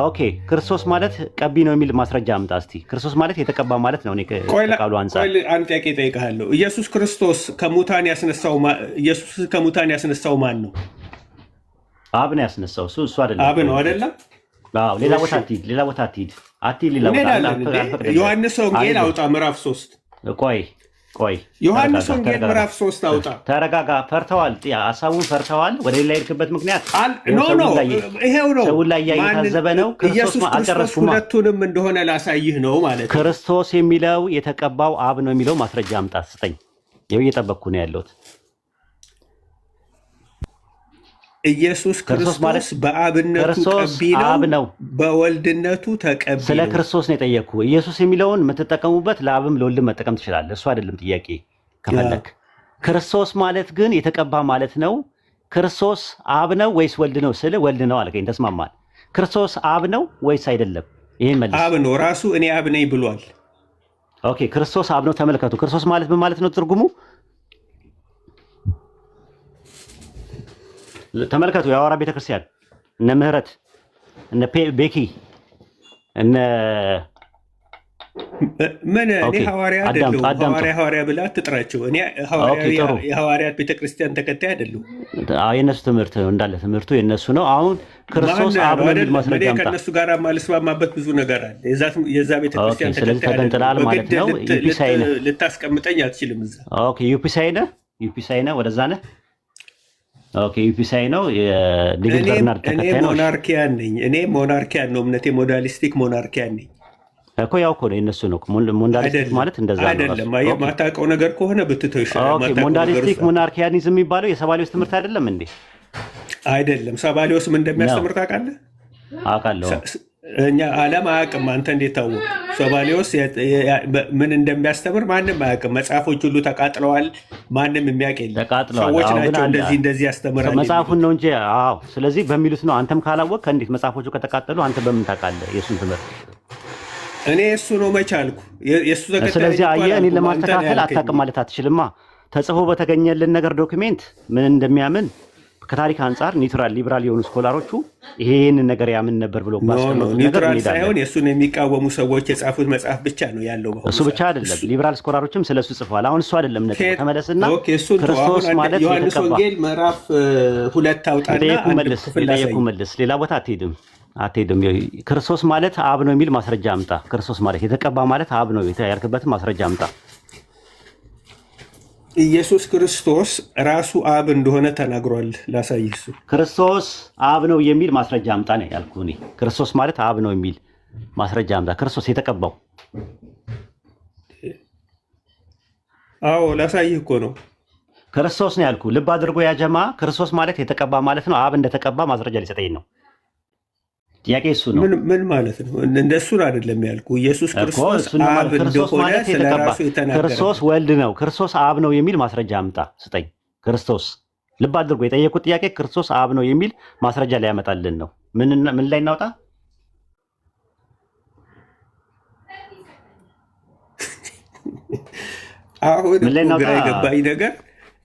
ኦኬ ክርስቶስ ማለት ቀቢ ነው የሚል ማስረጃ አምጣ እስቲ። ክርስቶስ ማለት የተቀባ ማለት ነው። ከቃሉ አንፃር አንድ ጥያቄ እጠይቅሃለሁ። ኢየሱስ ከሙታን ያስነሳው ማን ነው? አብ ነው ያስነሳው። እሱ አይደለም። አብ ነው አይደለም? አዎ። ሌላ ቦታ አትሂድ። ሌላ ቦታ ዮሐንስ ወንጌል አውጣ ምዕራፍ 3። ቆይ ዮሐንስ ወንጌል ምዕራፍ 3 አውጣ። ተረጋጋ። ፈርተዋል። ሀሳቡን ፈርተዋል። ወደ ሌላ የሄድክበት ምክንያት ይሄው ነው። ሰውን ላይ እያየታዘበ ነው። ኢየሱስ ክርስቶስ ሁለቱንም እንደሆነ ላሳይህ ነው ማለት ነው። ክርስቶስ የሚለው የተቀባው አብ ነው የሚለው ማስረጃ አምጣ ስጠኝ። ይኸው እየጠበቅኩ ነው ያለሁት። ኢየሱስ ክርስቶስ በአብነቱ ቀቢ ነው፣ በወልድነቱ ተቀቢ ነው። ስለ ክርስቶስ ነው የጠየቅኩ። ኢየሱስ የሚለውን የምትጠቀሙበት ለአብም ለወልድም መጠቀም ትችላለህ። እሱ አይደለም ጥያቄ። ከፈለክ ክርስቶስ ማለት ግን የተቀባ ማለት ነው። ክርስቶስ አብ ነው ወይስ ወልድ ነው ስል ወልድ ነው አልከኝ። ተስማማል። ክርስቶስ አብ ነው ወይስ አይደለም? ይሄን መልስ። አብ ነው ራሱ። እኔ አብ ነኝ ብሏል። ኦኬ፣ ክርስቶስ አብ ነው። ተመልከቱ። ክርስቶስ ማለት ምን ማለት ነው? ትርጉሙ ተመልከቱ። የሐዋርያት ቤተክርስቲያን እነ ምህረት እነ ቤኪ እነ ምን እኔ ሐዋርያ አይደለሁም። ሐዋርያ ብላ ትጥራቸው። እኔ የሐዋርያት ቤተክርስቲያን ተከታይ አይደለሁም። የእነሱ ትምህርት ነው እንዳለ ትምህርቱ የእነሱ ነው። አሁን ክርስቶስ አብ ነው የሚል ማስረጃ አምጣ። ከእነሱ ጋር ማልስማማበት ብዙ ነገር አለ። የዛ ቤተክርስቲያን ስለዚህ ተገንጥላል ማለት ነው። ዩፒሳይ ነህ፣ ልታስቀምጠኝ አትችልም እዛ። ኦኬ፣ ዩፒሳይ ነህ፣ ወደዛ ነህ። ኦኬ፣ ዩፒሳይ ነው። የዲቪድ በርናርድ ተከታይ ነው። እኔ ሞናርኪያን ነው እምነቴ፣ ሞዳሊስቲክ ሞናርኪያን ነኝ እኮ። ያው እኮ ነው የእነሱ ነው። ሞንዳሊስቲክ ማለት እንደዛ ነው አይደለም። ማታውቀው ነገር ከሆነ ብትተው ይሻላል። ኦኬ፣ ሞንዳሊስቲክ ሞናርኪያኒዝም የሚባለው የሰባሊዮስ ትምህርት አይደለም እንዴ? አይደለም። ሰባሊዮስ ምን እንደሚያስተምር ታውቃለህ? አውቃለሁ። እኛ ዓለም አያውቅም። አንተ እንዴት ታወቅ? ሰባሊዮስ ምን እንደሚያስተምር ማንም አያውቅም። መጽሐፎች ሁሉ ተቃጥለዋል። ማንም የሚያውቅ የለም። ሰዎች ናቸው እንደዚህ ያስተምራል። መጽሐፉን ነው እንጂ። አዎ፣ ስለዚህ በሚሉት ነው። አንተም ካላወቅህ እንዴት መጽሐፎቹ ከተቃጠሉ አንተ በምን ታውቃለህ የእሱን ትምህርት? እኔ እሱ ነው መቻልኩ የእሱ ተከታይ። ስለዚህ አየህ፣ እኔን ለማስተካከል አታውቅም ማለት አትችልማ። ተጽፎ በተገኘልን ነገር ዶክሜንት ምን እንደሚያምን ከታሪክ አንጻር ኒውትራል ሊበራል የሆኑ ስኮላሮቹ ይሄንን ነገር ያምን ነበር ብሎ ኒውትራል ሳይሆን የእሱን የሚቃወሙ ሰዎች የጻፉት መጽሐፍ ብቻ ነው ያለው። እሱ ብቻ አይደለም፣ ሊበራል ስኮላሮችም ስለሱ ጽፈዋል። አሁን እሱ አይደለም ነጥብ። ተመለስና ክርስቶስ ማለት ዮሐንስ ወንጌል ምዕራፍ 2 አውጣና መልስ። ሌላ ቦታ አትሄድም። ክርስቶስ ማለት አብ ነው የሚል ማስረጃ አምጣ። ክርስቶስ ማለት የተቀባ ማለት አብ ነው ያልክበትን ማስረጃ አምጣ። ኢየሱስ ክርስቶስ ራሱ አብ እንደሆነ ተናግሯል። ላሳይህ። እሱ ክርስቶስ አብ ነው የሚል ማስረጃ አምጣ ነው ያልኩህ እኔ። ክርስቶስ ማለት አብ ነው የሚል ማስረጃ አምጣ። ክርስቶስ የተቀባው። አዎ ላሳይህ እኮ ነው። ክርስቶስ ነው ያልኩህ። ልብ አድርጎ ያጀማ። ክርስቶስ ማለት የተቀባ ማለት ነው። አብ እንደተቀባ ማስረጃ ሊሰጠኝ ነው። ጥያቄ እሱ ነው። ምን ማለት ነው? እንደሱ አይደለም ያልኩ። ኢየሱስ ክርስቶስ አብ እንደሆነ ስለራሱ የተናገረ። ክርስቶስ ወልድ ነው፣ ክርስቶስ አብ ነው የሚል ማስረጃ አምጣ ስጠኝ። ክርስቶስ ልብ አድርጎ የጠየቁት ጥያቄ ክርስቶስ አብ ነው የሚል ማስረጃ ላይ ያመጣልን ነው። ምን ላይ እናውጣ? አሁን ግራ የገባኝ ነገር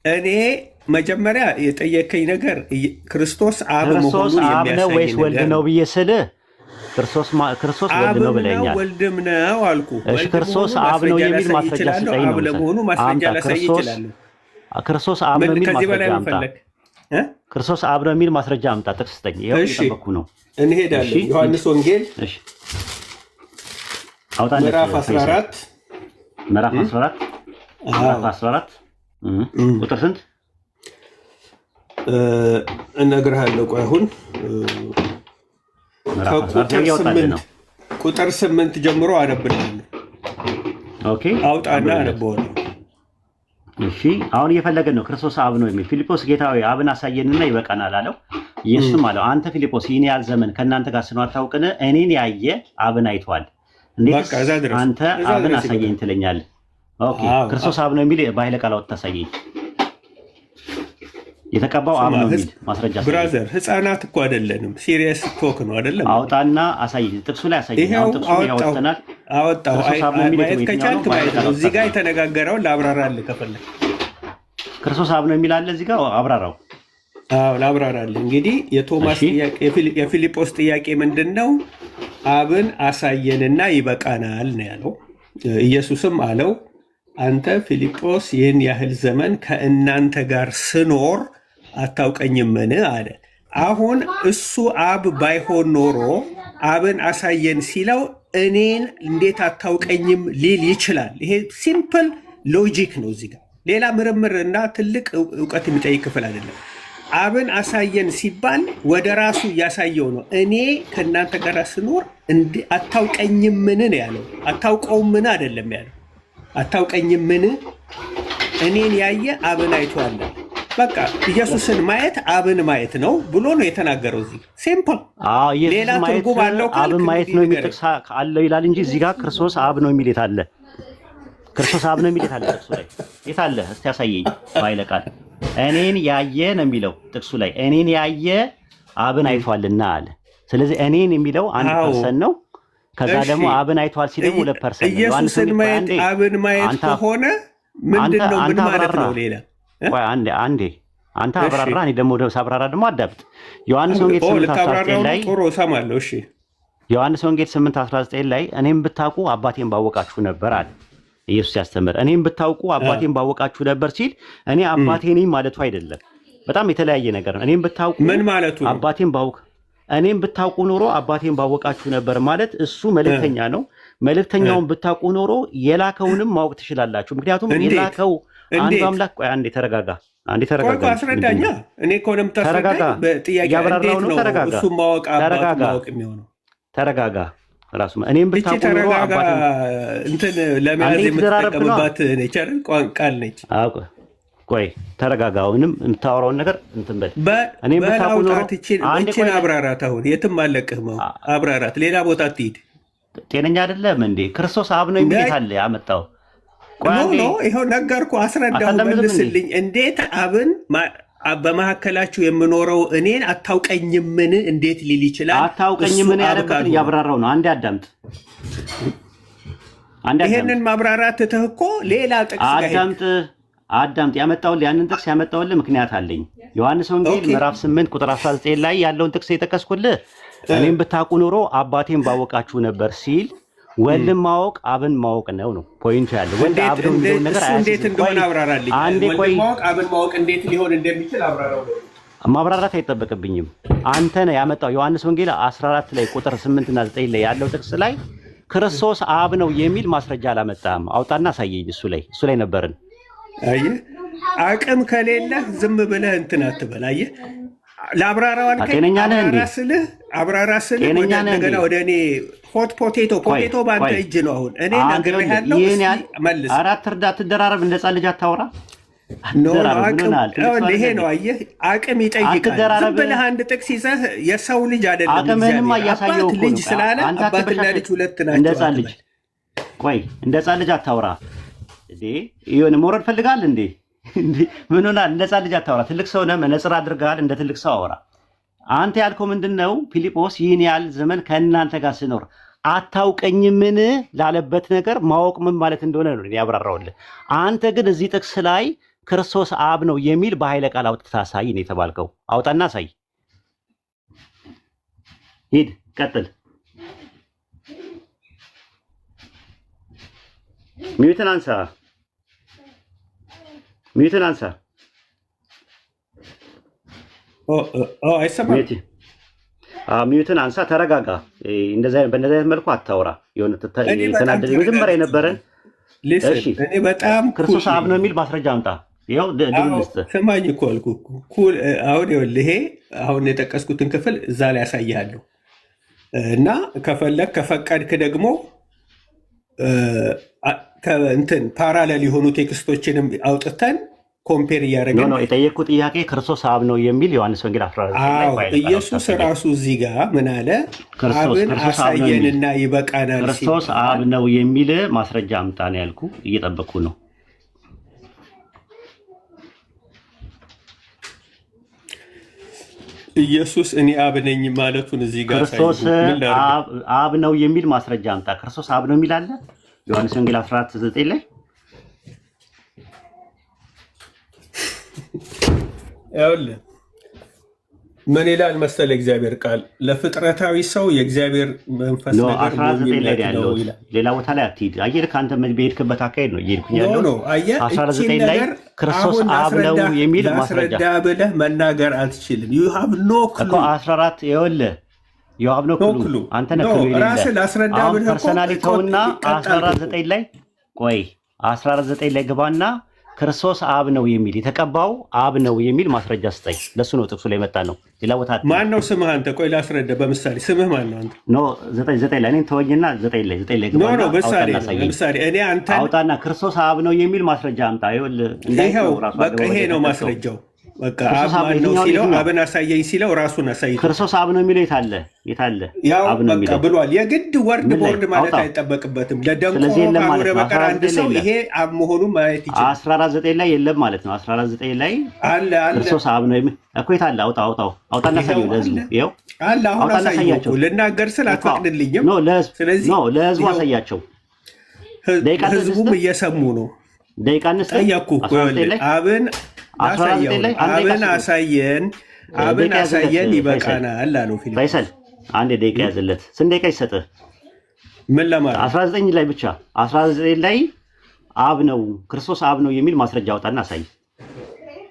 እኔ መጀመሪያ የጠየከኝ ነገር ክርስቶስ አብ መሆኑን የሚያሳይ ወይስ ወልድ ነው ብዬ ስልህ ክርስቶስ ወልድ ነው ብለኛል። ወልድም ነው አልኩ። ክርስቶስ አብ ነው የሚል ማስረጃ ስጠኝ ነው። ለመሆኑ ማስረጃ ላሳይ ይችላል። ክርስቶስ አብ ነው የሚል ማስረጃ አምጣ። ክርስቶስ አብ ነው የሚል ማስረጃ አምጣ። ጥቅስ ስጠኝ። ይኸው እየጠበኩ ነው። እንሄዳለን። ዮሐንስ ወንጌል ምዕራፍ 14 ቁጥር ስንት እነግርሃለሁ። ቆይ አሁን ቁጥር 8 ጀምሮ አነብልሃለሁ። ኦኬ፣ አውጣና አነበዋለሁ። እሺ፣ አሁን እየፈለገን ነው። ክርስቶስ አብ ነው የሚል ፊልጶስ ጌታዊ አብን አሳየንና ይበቃናል አለው። ኢየሱስም አለው አንተ ፊልጶስ ይህን ያህል ዘመን ከእናንተ ጋር ስኖር አታውቅን? እኔን ያየ አብን አይቷል። እንዴት አንተ አብን አሳየኝ ትለኛለህ? ኦኬ፣ ክርስቶስ አብ ነው የሚል በኃይለ ቃል አውጥተህ አሳየኝ። የተቀባው አብ ነው የሚል ማስረጃ ብራዘር፣ ህፃናት እኮ አይደለንም። ሲሪየስ ቶክ ነው አይደለም? አውጣና አሳየኝ። ጥቅሱ ላይ አሳየኝ። አሁን ጥቅሱ ያወጣናል። አወጣው። ማየት ከቻልክ ማየት ነው። እዚህ ጋር የተነጋገረውን ላብራራልህ ከፈለክ። ክርስቶስ አብ ነው የሚል አለ እዚህ ጋር አብራራው። አዎ ላብራራልህ። እንግዲህ የቶማስ ጥያቄ የፊልጶስ ጥያቄ ምንድን ነው? አብን አሳየንና ይበቃናል ነው ያለው። ኢየሱስም አለው አንተ ፊልጶስ ይህን ያህል ዘመን ከእናንተ ጋር ስኖር አታውቀኝምን አለ። አሁን እሱ አብ ባይሆን ኖሮ አብን አሳየን ሲለው እኔን እንዴት አታውቀኝም ሊል ይችላል። ይሄ ሲምፕል ሎጂክ ነው። እዚህ ጋር ሌላ ምርምር እና ትልቅ እውቀት የሚጠይቅ ክፍል አይደለም። አብን አሳየን ሲባል ወደ ራሱ እያሳየው ነው። እኔ ከእናንተ ጋር ስኖር አታውቀኝምን ነው ያለው። አታውቀውምን አይደለም ያለው። አታውቀኝምን? እኔን ያየ አብን አይቷል። በቃ ኢየሱስን ማየት አብን ማየት ነው ብሎ ነው የተናገረው። እዚህ ሲምፕል። ሌላ ትርጉም አለው አብን ማየት ነው የሚል ጥቅስ አለው ይላል እንጂ እዚህ ጋር ክርስቶስ አብ ነው የሚል የት አለ? ክርስቶስ አብ ነው የሚል የት አለ? ጥቅሱ ላይ የት አለ? እስቲ ያሳየኝ ባይለ ቃል። እኔን ያየ ነው የሚለው ጥቅሱ ላይ። እኔን ያየ አብን አይቷልና አለ። ስለዚህ እኔን የሚለው 1% ነው። ከዛ ደግሞ አብን አይቷል ሲል ደግሞ 2% ነው። ኢየሱስን ማየት አብን ማየት ከሆነ ምንድነው? ምን ማለት ነው? ሌላ ቆይ አንዴ አንተ አብራራ፣ እኔ ደግሞ ሳብራራ ደግሞ አዳምጥ። ዮሐንስ ወንጌል 8:19 ላይ ጥሩ እሰማለሁ። እሺ ዮሐንስ ወንጌል 8:19 ላይ እኔም ብታውቁ አባቴን ባወቃችሁ ነበር አለ ኢየሱስ ያስተምር። እኔም ብታውቁ አባቴን ባወቃችሁ ነበር ሲል እኔ አባቴ ነኝ ማለቱ አይደለም። በጣም የተለያየ ነገር ነው። እኔም ብታውቁ ምን ማለቱ ነው? አባቴን ባውቅ እኔም ብታውቁ ኖሮ አባቴን ባወቃችሁ ነበር ማለት እሱ መልእክተኛ ነው። መልእክተኛውን ብታውቁ ኖሮ የላከውንም ማወቅ ትችላላችሁ። ምክንያቱም የላከው አንዱ አምላክ። ቆይ አንዴ ተረጋጋ፣ አንዴ ተረጋጋ። ቆይ አስረዳኛ። እኔ እኮ ነው የምታስረዳኝ በጥያቄ እንዴት ነው እሱ ማወቅ አባት ማወቅ የሚሆነው? ተረጋጋ። ራሱ እኔም ብታውቁ ኖሮ አባቴን እንትን ለመያዝ የምትጠቀምባት ነች አይደል? ቃል ነች። ቆይ ተረጋጋውንም የምታወራውን ነገር እንትን በል። እኔም ብታውቁ ኖሮ አንቺን አብራራት። አሁን የትም አለቅህም። አብራራት። ሌላ ቦታ አትሂድ። ጤነኛ አይደለም እንዴ? ክርስቶስ አብ ነው የሚል አለ ያመጣው። ኖ ይኸው ነገርኩህ፣ አስረዳሁ፣ መልስልኝ። እንዴት አብን በመካከላችሁ የምኖረው እኔን አታውቀኝምን እንዴት ሊል ይችላል? አታውቀኝምን ያለበት እያብራራው ነው። አንዴ አዳምጥ። ይሄንን ማብራራት ትተህ እኮ ሌላ ጥቅስ አዳምጥ። ያመጣውልህ ያንን ጥቅስ ያመጣውልህ ምክንያት አለኝ። ዮሐንስ ወንጌል ምዕራፍ 8 ቁጥር 19 ላይ ያለውን ጥቅስ የጠቀስኩልህ እኔም ብታውቁ ኖሮ አባቴን ባወቃችሁ ነበር ሲል ወልድን ማወቅ አብን ማወቅ ነው ፖይንቱ ያለው። ወልድ አብ ነው የሚለው ነገር እንዴት እንደሆነ አብራራልኝ። ወልድን ማወቅ አብን ማወቅ እንዴት ሊሆን እንደሚችል አብራራው። ማብራራት አይጠበቅብኝም። አንተ ነህ ያመጣው። ዮሐንስ ወንጌል 14 ላይ ቁጥር 8 እና 9 ላይ ያለው ጥቅስ ላይ ክርስቶስ አብ ነው የሚል ማስረጃ አላመጣም። አውጣና አሳየኝ። እሱ ላይ ነበርን። አየህ፣ አቅም ከሌለህ ዝም ብለህ እንትን አትበል። አየህ፣ ለአብራራው አልከኝ። አብራራ ስልህ እንደገና ወደ እኔ ሆት ፖቴቶ በአንተ እጅ ነው። አሁን እኔ ነግሬሃለሁ፣ መልስ። አራት እርዳ፣ ትደራረብ፣ እንደ ሕፃን ልጅ አታወራ። ይሄ ነው አየህ፣ አቅም ይጠይቃል። ዝም ብለህ አንድ ጥቅስ ይዘህ የሰው ልጅ አይደለም አቅምህንማ እያሳየው ልጅ ስላለ አባትና ልጅ ሁለት ናቸው። እንደ ሕፃን ልጅ እንደ ሕፃን ልጅ አታወራ። ይሁን መውረድ ፈልጋል እንዴ? ምን ሆናል? እንደ ሕፃን ልጅ አታወራ። ትልቅ ሰው ነህ፣ መነጽር አድርገሃል፣ እንደ ትልቅ ሰው አወራ። አንተ ያልከው ምንድነው? ፊልጶስ ይህን ያህል ዘመን ከእናንተ ጋር ስኖር አታውቀኝምን ላለበት ነገር ማወቅ ምን ማለት እንደሆነ ነው ያብራራውልህ። አንተ ግን እዚህ ጥቅስ ላይ ክርስቶስ አብ ነው የሚል በኃይለ ቃል አውጥተህ አሳይ ነው የተባልከው። አውጣና አሳይ። ሂድ፣ ቀጥል። ሚዩትን አንሳ። ሚዩትን አንሳ። ተረጋጋ። በእንደዚህ አይነት መልኩ አታውራ። የሆነ የተናደደ መጀመሪያ የነበረን እኔ በጣም ክርስቶስ አብ ነው የሚል ማስረጃ አምጣ። ይኸው ስማኝ እኮ አልኩህ። አሁን ይኸውልህ፣ ይሄ አሁን የጠቀስኩትን ክፍል እዛ ላይ ያሳይሃለሁ እና ከፈለግ ከፈቀድክ ደግሞ እንትን ፓራሌል የሆኑ ቴክስቶችንም አውጥተን ኮምፔር እያደረግን ነው። የጠየቅኩት ጥያቄ ክርስቶስ አብ ነው የሚል ዮሐንስ ወንጌል 14 ኢየሱስ ራሱ እዚህ ጋር ምን አለ? አብን አሳየንና ይበቃናል። ክርስቶስ አብ ነው የሚል ማስረጃ አምጣ ነው ያልኩ። እየጠበቅኩ ነው። ኢየሱስ እኔ አብ ነኝ ማለቱን እዚህ ጋር ክርስቶስ አብ ነው የሚል ማስረጃ አምጣ። ክርስቶስ አብ ነው የሚል አለ ዮሐንስ ወንጌል 14:9 ላይ ይኸውልህ ምን ይላል መሰለህ? እግዚአብሔር ቃል ለፍጥረታዊ ሰው የእግዚአብሔር መንፈስ ነገር ነው ይላል። ሌላ ቦታ ላይ አትሂድ። አየህ፣ ከአንተ በሄድክበት አካሄድ ነው እየሄድኩኝ ያለው። 19 ላይ ክርስቶስ አብ ነው የሚል ማስረጃ ብለህ መናገር አትችልም። ዩ ሃቭ ኖ ክሉ። 14 ይኸውልህ የዋብ ነው ክሉ አንተ ነህ ክሉ ይላል። ፐርሰናሊቲውና 14:9 ላይ ቆይ 14:9 ላይ ግባና ክርስቶስ አብ ነው የሚል የተቀባው አብ ነው የሚል ማስረጃ ስጠኝ። ለሱ ነው ጥቅሱ ላይ መጣ ነው። ሌላ ቦታ ማን ነው ስምህ አንተ? ቆይ ላስረዳ በምሳሌ ስምህ ማን ነው አንተ? ኖ 9 ላይ እኔን ተወኝና 9 ላይ ግባና ኖ በምሳሌ እኔ አንተ አውጣና ክርስቶስ አብ ነው የሚል ማስረጃ አምጣ። ይኸውልህ እንዳይኸው ራሱ በቃ ይሄ ነው ማስረጃው። በቃ አብ ማን ነው ሲለው አብን አሳየኝ ሲለው ራሱን አሳይቶ ክርስቶስ አብ ነው የሚለው የታለ ያው በቃ ብሏል። የግድ ወርድ ቦርድ ማለት አይጠበቅበትም። ለደንቆሮ ካልሆነ በቀር አንድ ሰው ይሄ አብ መሆኑን ማየት ይችላል። 14:9 ላይ የለም ማለት ነው። 14:9 ላይ አለ ክርስቶስ አብ ነው እኮ የታለ? አውጣና ሳየው ለህዝቡ ይኸው አለ። አሁን አሳያቸው ልናገር ስል አትፈቅድልኝም። ስለዚህ ለህዝቡ አሳያቸው። ህዝቡም እየሰሙ ነው። ደቂቃንስ ጠየኩ አብን አሳየን ይበቃናል አለው ፊልም። ፈይሰል አንድ ደቂቃ ያዝለት። ስንት ደቂቃ ይሰጥህ? ምን ለማለት 19 ላይ ብቻ 19 ላይ አብ ነው ክርስቶስ አብ ነው የሚል ማስረጃ አውጣና አሳይ።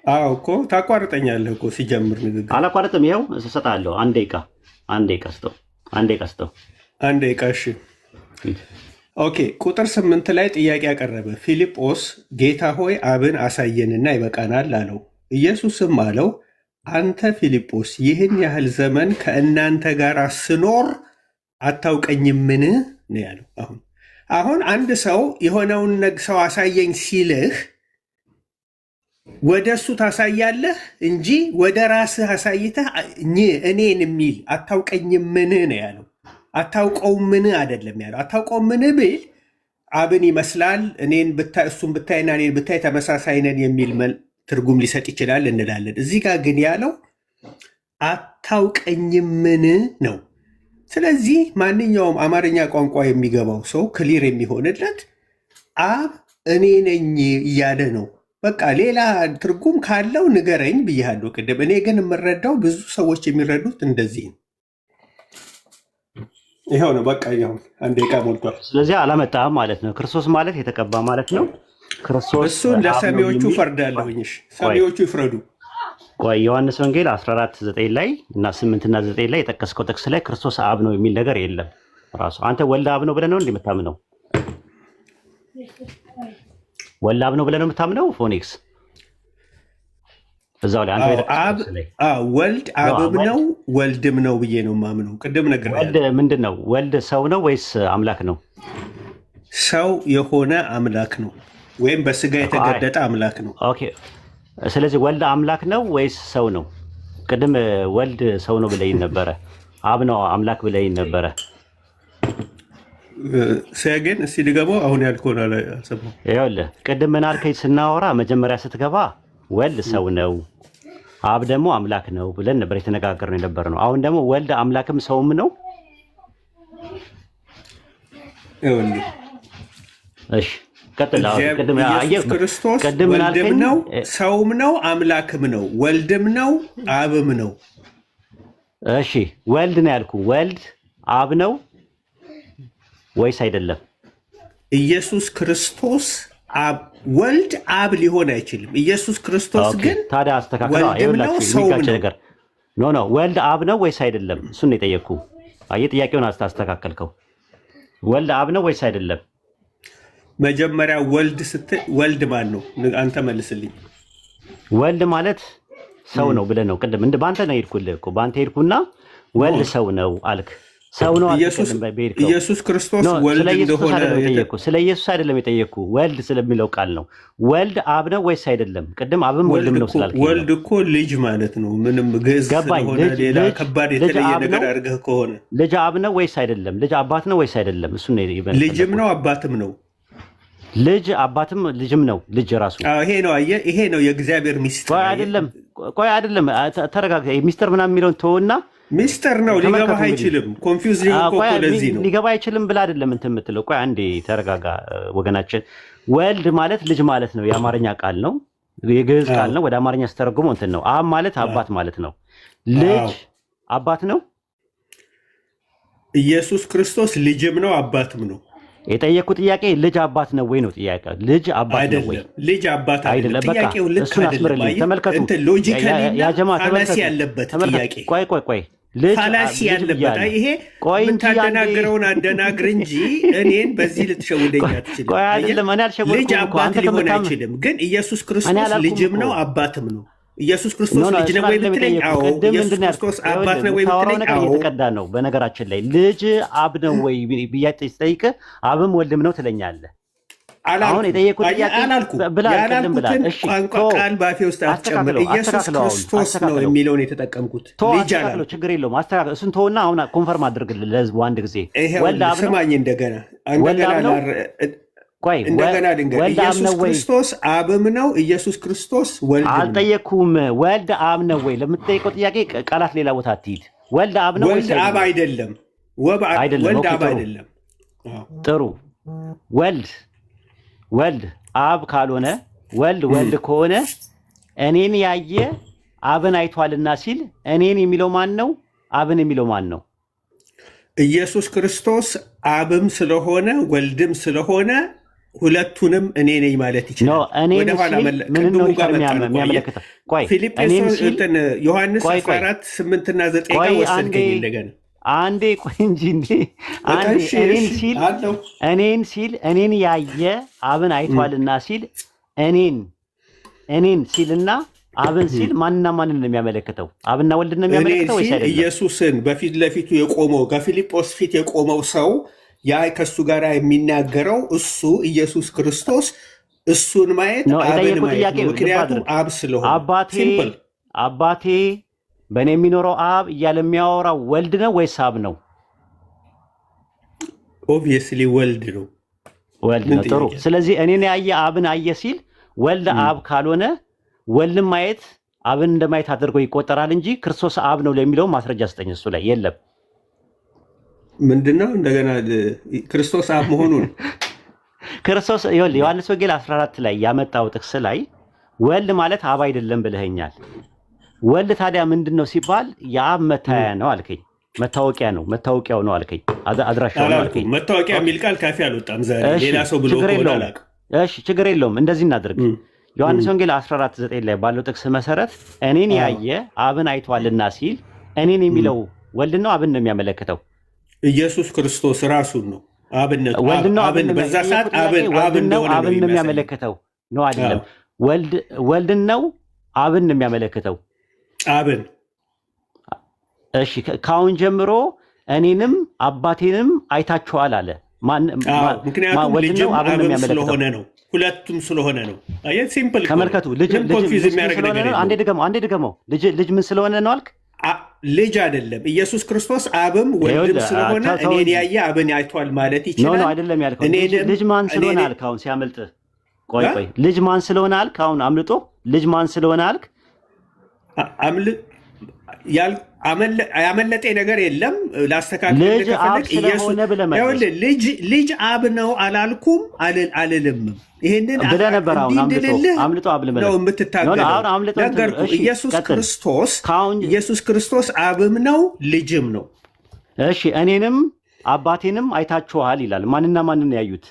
አዎ እኮ ታቋርጠኛለህ እኮ ሲጀምር ንግግር። አላቋርጥም። ይኸው እሰጥሃለሁ። አንድ ደቂቃ ስጠው። አንድ ደቂቃ እሺ ኦኬ። ቁጥር 8 ላይ ጥያቄ ያቀረበ ፊልጶስ ጌታ ሆይ አብን አሳየንና ይበቃናል አለው። ኢየሱስም አለው አንተ ፊልጶስ ይህን ያህል ዘመን ከእናንተ ጋር ስኖር አታውቀኝምን ነው ያለው። አሁን አንድ ሰው የሆነውን ሰው አሳየኝ ሲልህ ወደ እሱ ታሳያለህ እንጂ ወደ ራስህ አሳይተህ እኔን የሚል አታውቀኝምን ነው ያለው። አታውቀውምን አይደለም ያለው። አታውቀውምን ብል አብን ይመስላል እኔን ብታይ እሱን ብታይና እኔን ብታይ ተመሳሳይ ነን የሚል ትርጉም ሊሰጥ ይችላል እንላለን። እዚህ ጋር ግን ያለው አታውቀኝምን ነው። ስለዚህ ማንኛውም አማርኛ ቋንቋ የሚገባው ሰው ክሊር የሚሆንለት አብ እኔ ነኝ እያለ ነው። በቃ ሌላ ትርጉም ካለው ንገረኝ ብያለሁ ቅድም። እኔ ግን የምረዳው ብዙ ሰዎች የሚረዱት እንደዚህ ነው። ይሄው ነው በቃ ይሄው አንድ ደቂቃ ሞልቷል። ስለዚህ አላመጣም ማለት ነው። ክርስቶስ ማለት የተቀባ ማለት ነው። ክርስቶስ እሱን ለሰሚዎቹ ፈርዳለሁኝ። ሰሚዎቹ ይፍረዱ። ቆይ ዮሐንስ ወንጌል 14:9 ላይ እና 8 እና 9 ላይ የጠቀስከው ጥቅስ ላይ ክርስቶስ አብ ነው የሚል ነገር የለም። ራሱ አንተ ወልድ አብ ነው ብለህ ነው እንደምታምነው? ወልድ አብ ነው ብለህ ነው የምታምነው? ፎኒክስ እዛው ላይ አንተ ወልድ አብም ነው ወልድም ነው ብዬ ነው የማምነው። ቅድም ነገር ወልድ ምንድን ነው? ወልድ ሰው ነው ወይስ አምላክ ነው? ሰው የሆነ አምላክ ነው ወይም በስጋ የተገለጠ አምላክ ነው። ኦኬ። ስለዚህ ወልድ አምላክ ነው ወይስ ሰው ነው? ቅድም ወልድ ሰው ነው ብለኝ ነበረ፣ አብ ነው አምላክ ብለኝ ነበረ። ግን እስቲ ድገመው። አሁን ያልከውን አልሰማሁም። ይኸውልህ ቅድም ምን አልከኝ ስናወራ መጀመሪያ ስትገባ ወልድ ሰው ነው አብ ደግሞ አምላክ ነው ብለን ነበር የተነጋገርነው የነበረ ነው። አሁን ደግሞ ወልድ አምላክም ሰውም ነው። እሺ ቀጥል። ኢየሱስ ክርስቶስ ወልድም ነው ሰውም ነው አምላክም ነው ወልድም ነው አብም ነው። እሺ ወልድ ነው ያልኩ፣ ወልድ አብ ነው ወይስ አይደለም? ኢየሱስ ክርስቶስ ወልድ አብ ሊሆን አይችልም። ኢየሱስ ክርስቶስ ግን ታዲያ አስተካክለው ነገር ኖ ወልድ አብ ነው ወይስ አይደለም? እሱን ነው የጠየቅኩ። አየህ ጥያቄውን አስተካከልከው። ወልድ አብ ነው ወይስ አይደለም? መጀመሪያ ወልድ ስትል ወልድ ማን ነው? አንተ መልስልኝ። ወልድ ማለት ሰው ነው ብለህ ነው ቅድም በአንተ ነው የሄድኩልህ እኮ በአንተ ሄድኩና ወልድ ሰው ነው አልክ። ሰው ነው ኢየሱስ ክርስቶስ ወልድ እንደሆነ ስለ ኢየሱስ አይደለም የጠየቅኩ፣ ወልድ ስለሚለው ቃል ነው። ወልድ አብ ነው ወይስ አይደለም? ቅድም አብም ወልድም ነው ስላልክ ወልድ እኮ ልጅ ማለት ነው። ምንም ግዕዝ ስለሆነ ሌላ ከባድ የተለየ ነገር አድርገህ ከሆነ ልጅ አብ ነው ወይስ አይደለም? ልጅ አባት ነው ወይስ አይደለም? እሱ ነው ልጅም ነው አባትም ነው። ልጅ አባትም ልጅም ነው። ልጅ ራሱ ይሄ ነው የእግዚአብሔር ሚስጥር። ቆይ አይደለም ተረጋጋ። ሚስጥር ምናምን የሚለውን ተወውና ሚስጥር ነው ሊገባህ አይችልም። ኮንፊውዝ ለዚህ ነው ሊገባ አይችልም ብለህ አይደለም እንትን የምትለው። ቆይ አንዴ ተረጋጋ ወገናችን። ወልድ ማለት ልጅ ማለት ነው። የአማርኛ ቃል ነው፣ የግዕዝ ቃል ነው። ወደ አማርኛ ስተረጉመው እንትን ነው። አብ ማለት አባት ማለት ነው። ልጅ አባት ነው። ኢየሱስ ክርስቶስ ልጅም ነው አባትም ነው። የጠየኩ ጥያቄ ልጅ አባት ነው ወይ ነው ጥያቄ። ልጅ አባት ነው ወይ? ልጅ አባት አይደለም። ጥያቄው ልክ አይደለም። ተመልከቱ፣ ሎጂካሊ ፋላሲ ያለበት ጥያቄ። ቆይ ልጅ ፋላሲ ያለበት ይሄ የምታደናግረውን አደናግር እንጂ እኔን በዚህ ልትሸውደኝ አትችልም። ቆይ አይደለም፣ እኔ አልሸውድኩም። ልጅ አባት ሊሆን አይችልም። ግን ኢየሱስ ክርስቶስ ልጅም ነው አባትም ነው። ኢየሱስ ክርስቶስ ልጅ ነው ወይ ብትለኝ፣ አዎ። ኢየሱስ ክርስቶስ አባት ነው ወይ ብትለኝ፣ አዎ። እየተቀዳ ነው። በነገራችን ላይ ልጅ አብ ነው ወይ ብያጤ ስጠይቅ አብም ወልድም ነው ትለኛለህ። አሁን የጠየቁት ጥያቄ ያላልኩትን ቋንቋ ቃል ባፌ ውስጥ አትጨምር። ኢየሱስ ክርስቶስ ነው የሚለውን የተጠቀምኩት። ልጅ አላልኩም። ችግር የለውም አስተካክል። እሱን ተውና አሁን ኮንፈርም አድርግልን ለህዝቡ አንድ ጊዜ። ስማኝ እንደገና ልንገር። ኢየሱስ ክርስቶስ አብም ነው። ኢየሱስ ክርስቶስ ወልድ ነው። አልጠየኩም። ወልድ አብ ነው ወይ ለምትጠይቀው ጥያቄ ቃላት ሌላ ቦታ አትሂድ። ወልድ አብ ነው ወይ? ወልድ አብ አይደለም። ወልድ አብ አይደለም። ጥሩ ወልድ አብ ካልሆነ ወልድ ከሆነ እኔን ያየ አብን አይቷልና ሲል እኔን የሚለው ማን ነው? አብን የሚለው ማን ነው? ኢየሱስ ክርስቶስ አብም ስለሆነ ወልድም ስለሆነ ሁለቱንም እኔ ነኝ ማለት ይችላል። ዮሐንስ 14 8 እና 9 ጋር ወሰድከኝ እንደገና። አንዴ ቆይ እንጂ እኔን ያየ አብን አይቷልና ሲል እኔን ሲልና አብን ሲል ማንና ማንን ነው የሚያመለክተው? አብና ወልድን ነው የሚያመለክተው ወይስ አይደለም? ኢየሱስን በፊት ለፊቱ የቆመው ከፊልጶስ ፊት የቆመው ሰው ያ ከሱ ጋር የሚናገረው እሱ ኢየሱስ ክርስቶስ እሱን ማየት አብን ማየት ነው። ምክንያቱም አብ ስለሆነ አባቴ በእኔ የሚኖረው አብ እያለ የሚያወራው ወልድ ነው ወይስ አብ ነው? ኦብቪየስሊ ወልድ ነው። ጥሩ። ስለዚህ እኔን ያየ አብን አየ ሲል ወልድ አብ ካልሆነ ወልድን ማየት አብን እንደማየት አድርጎ ይቆጠራል እንጂ ክርስቶስ አብ ነው ለሚለው ማስረጃ ስጠኝ። እሱ ላይ የለም። ምንድነው እንደገና ክርስቶስ አብ መሆኑን ክርስቶስ ዮሐንስ ወንጌል 14 ላይ ያመጣው ጥቅስ ላይ ወልድ ማለት አብ አይደለም ብለኸኛል። ወልድ ታዲያ ምንድነው ሲባል የአብ መታያ ነው አልከኝ። መታወቂያው ነው አልከኝ። አድራሻው ነው አልከኝ። መታወቂያ የሚል ቃል ካፌ አልወጣም ዛሬ ሌላ ሰው ብሎ ቆላላቅ። እሺ ችግር የለውም። እንደዚህ እናድርግ። ዮሐንስ ወንጌል 14:9 ላይ ባለው ጥቅስ መሰረት እኔን ያየ አብን አይቷልና ሲል እኔን የሚለው ወልድ ነው አብን ነው የሚያመለክተው? ኢየሱስ ክርስቶስ ራሱን ነው አብን በዛ ሰዓት አብን ነው የሚያመለክተው ነው አይደለም? ወልድን ነው አብን ነው የሚያመለክተው? አብን። እሺ ካሁን ጀምሮ እኔንም አባቴንም አይታችኋል አለ። ምክንያቱም ልጅም አብም ስለሆነ ነው። ሁለቱም ስለሆነ ነው። አየት ሲምፕል ተመልከቱ። ልጅ አንዴ ድገመው። ልጅ ምን ስለሆነ ነው አልክ? ልጅ አይደለም። ኢየሱስ ክርስቶስ አብም ወልድም ስለሆነ እኔን ያየ አብን አይቷል ማለት ይችላል። አይደለም ያልከው። ልጅ ማን ስለሆነ አልክ? አሁን ሲያመልጥ ቆይ ልጅ ማን ስለሆነ አልክ? አሁን አምልጦ ልጅ ማን ስለሆነ አልክ? ያመለጠ ነገር የለም። ላስተካክል ልጅ አብ ነው አላልኩም አልልም። ይሄንን ብለህ ነበር። አሁን አምልጦ ነው የምትታገለው። ነገርኩ። ኢየሱስ ክርስቶስ አብም ነው ልጅም ነው። እሺ እኔንም አባቴንም አይታችኋል ይላል። ማንና ማንን ያዩት?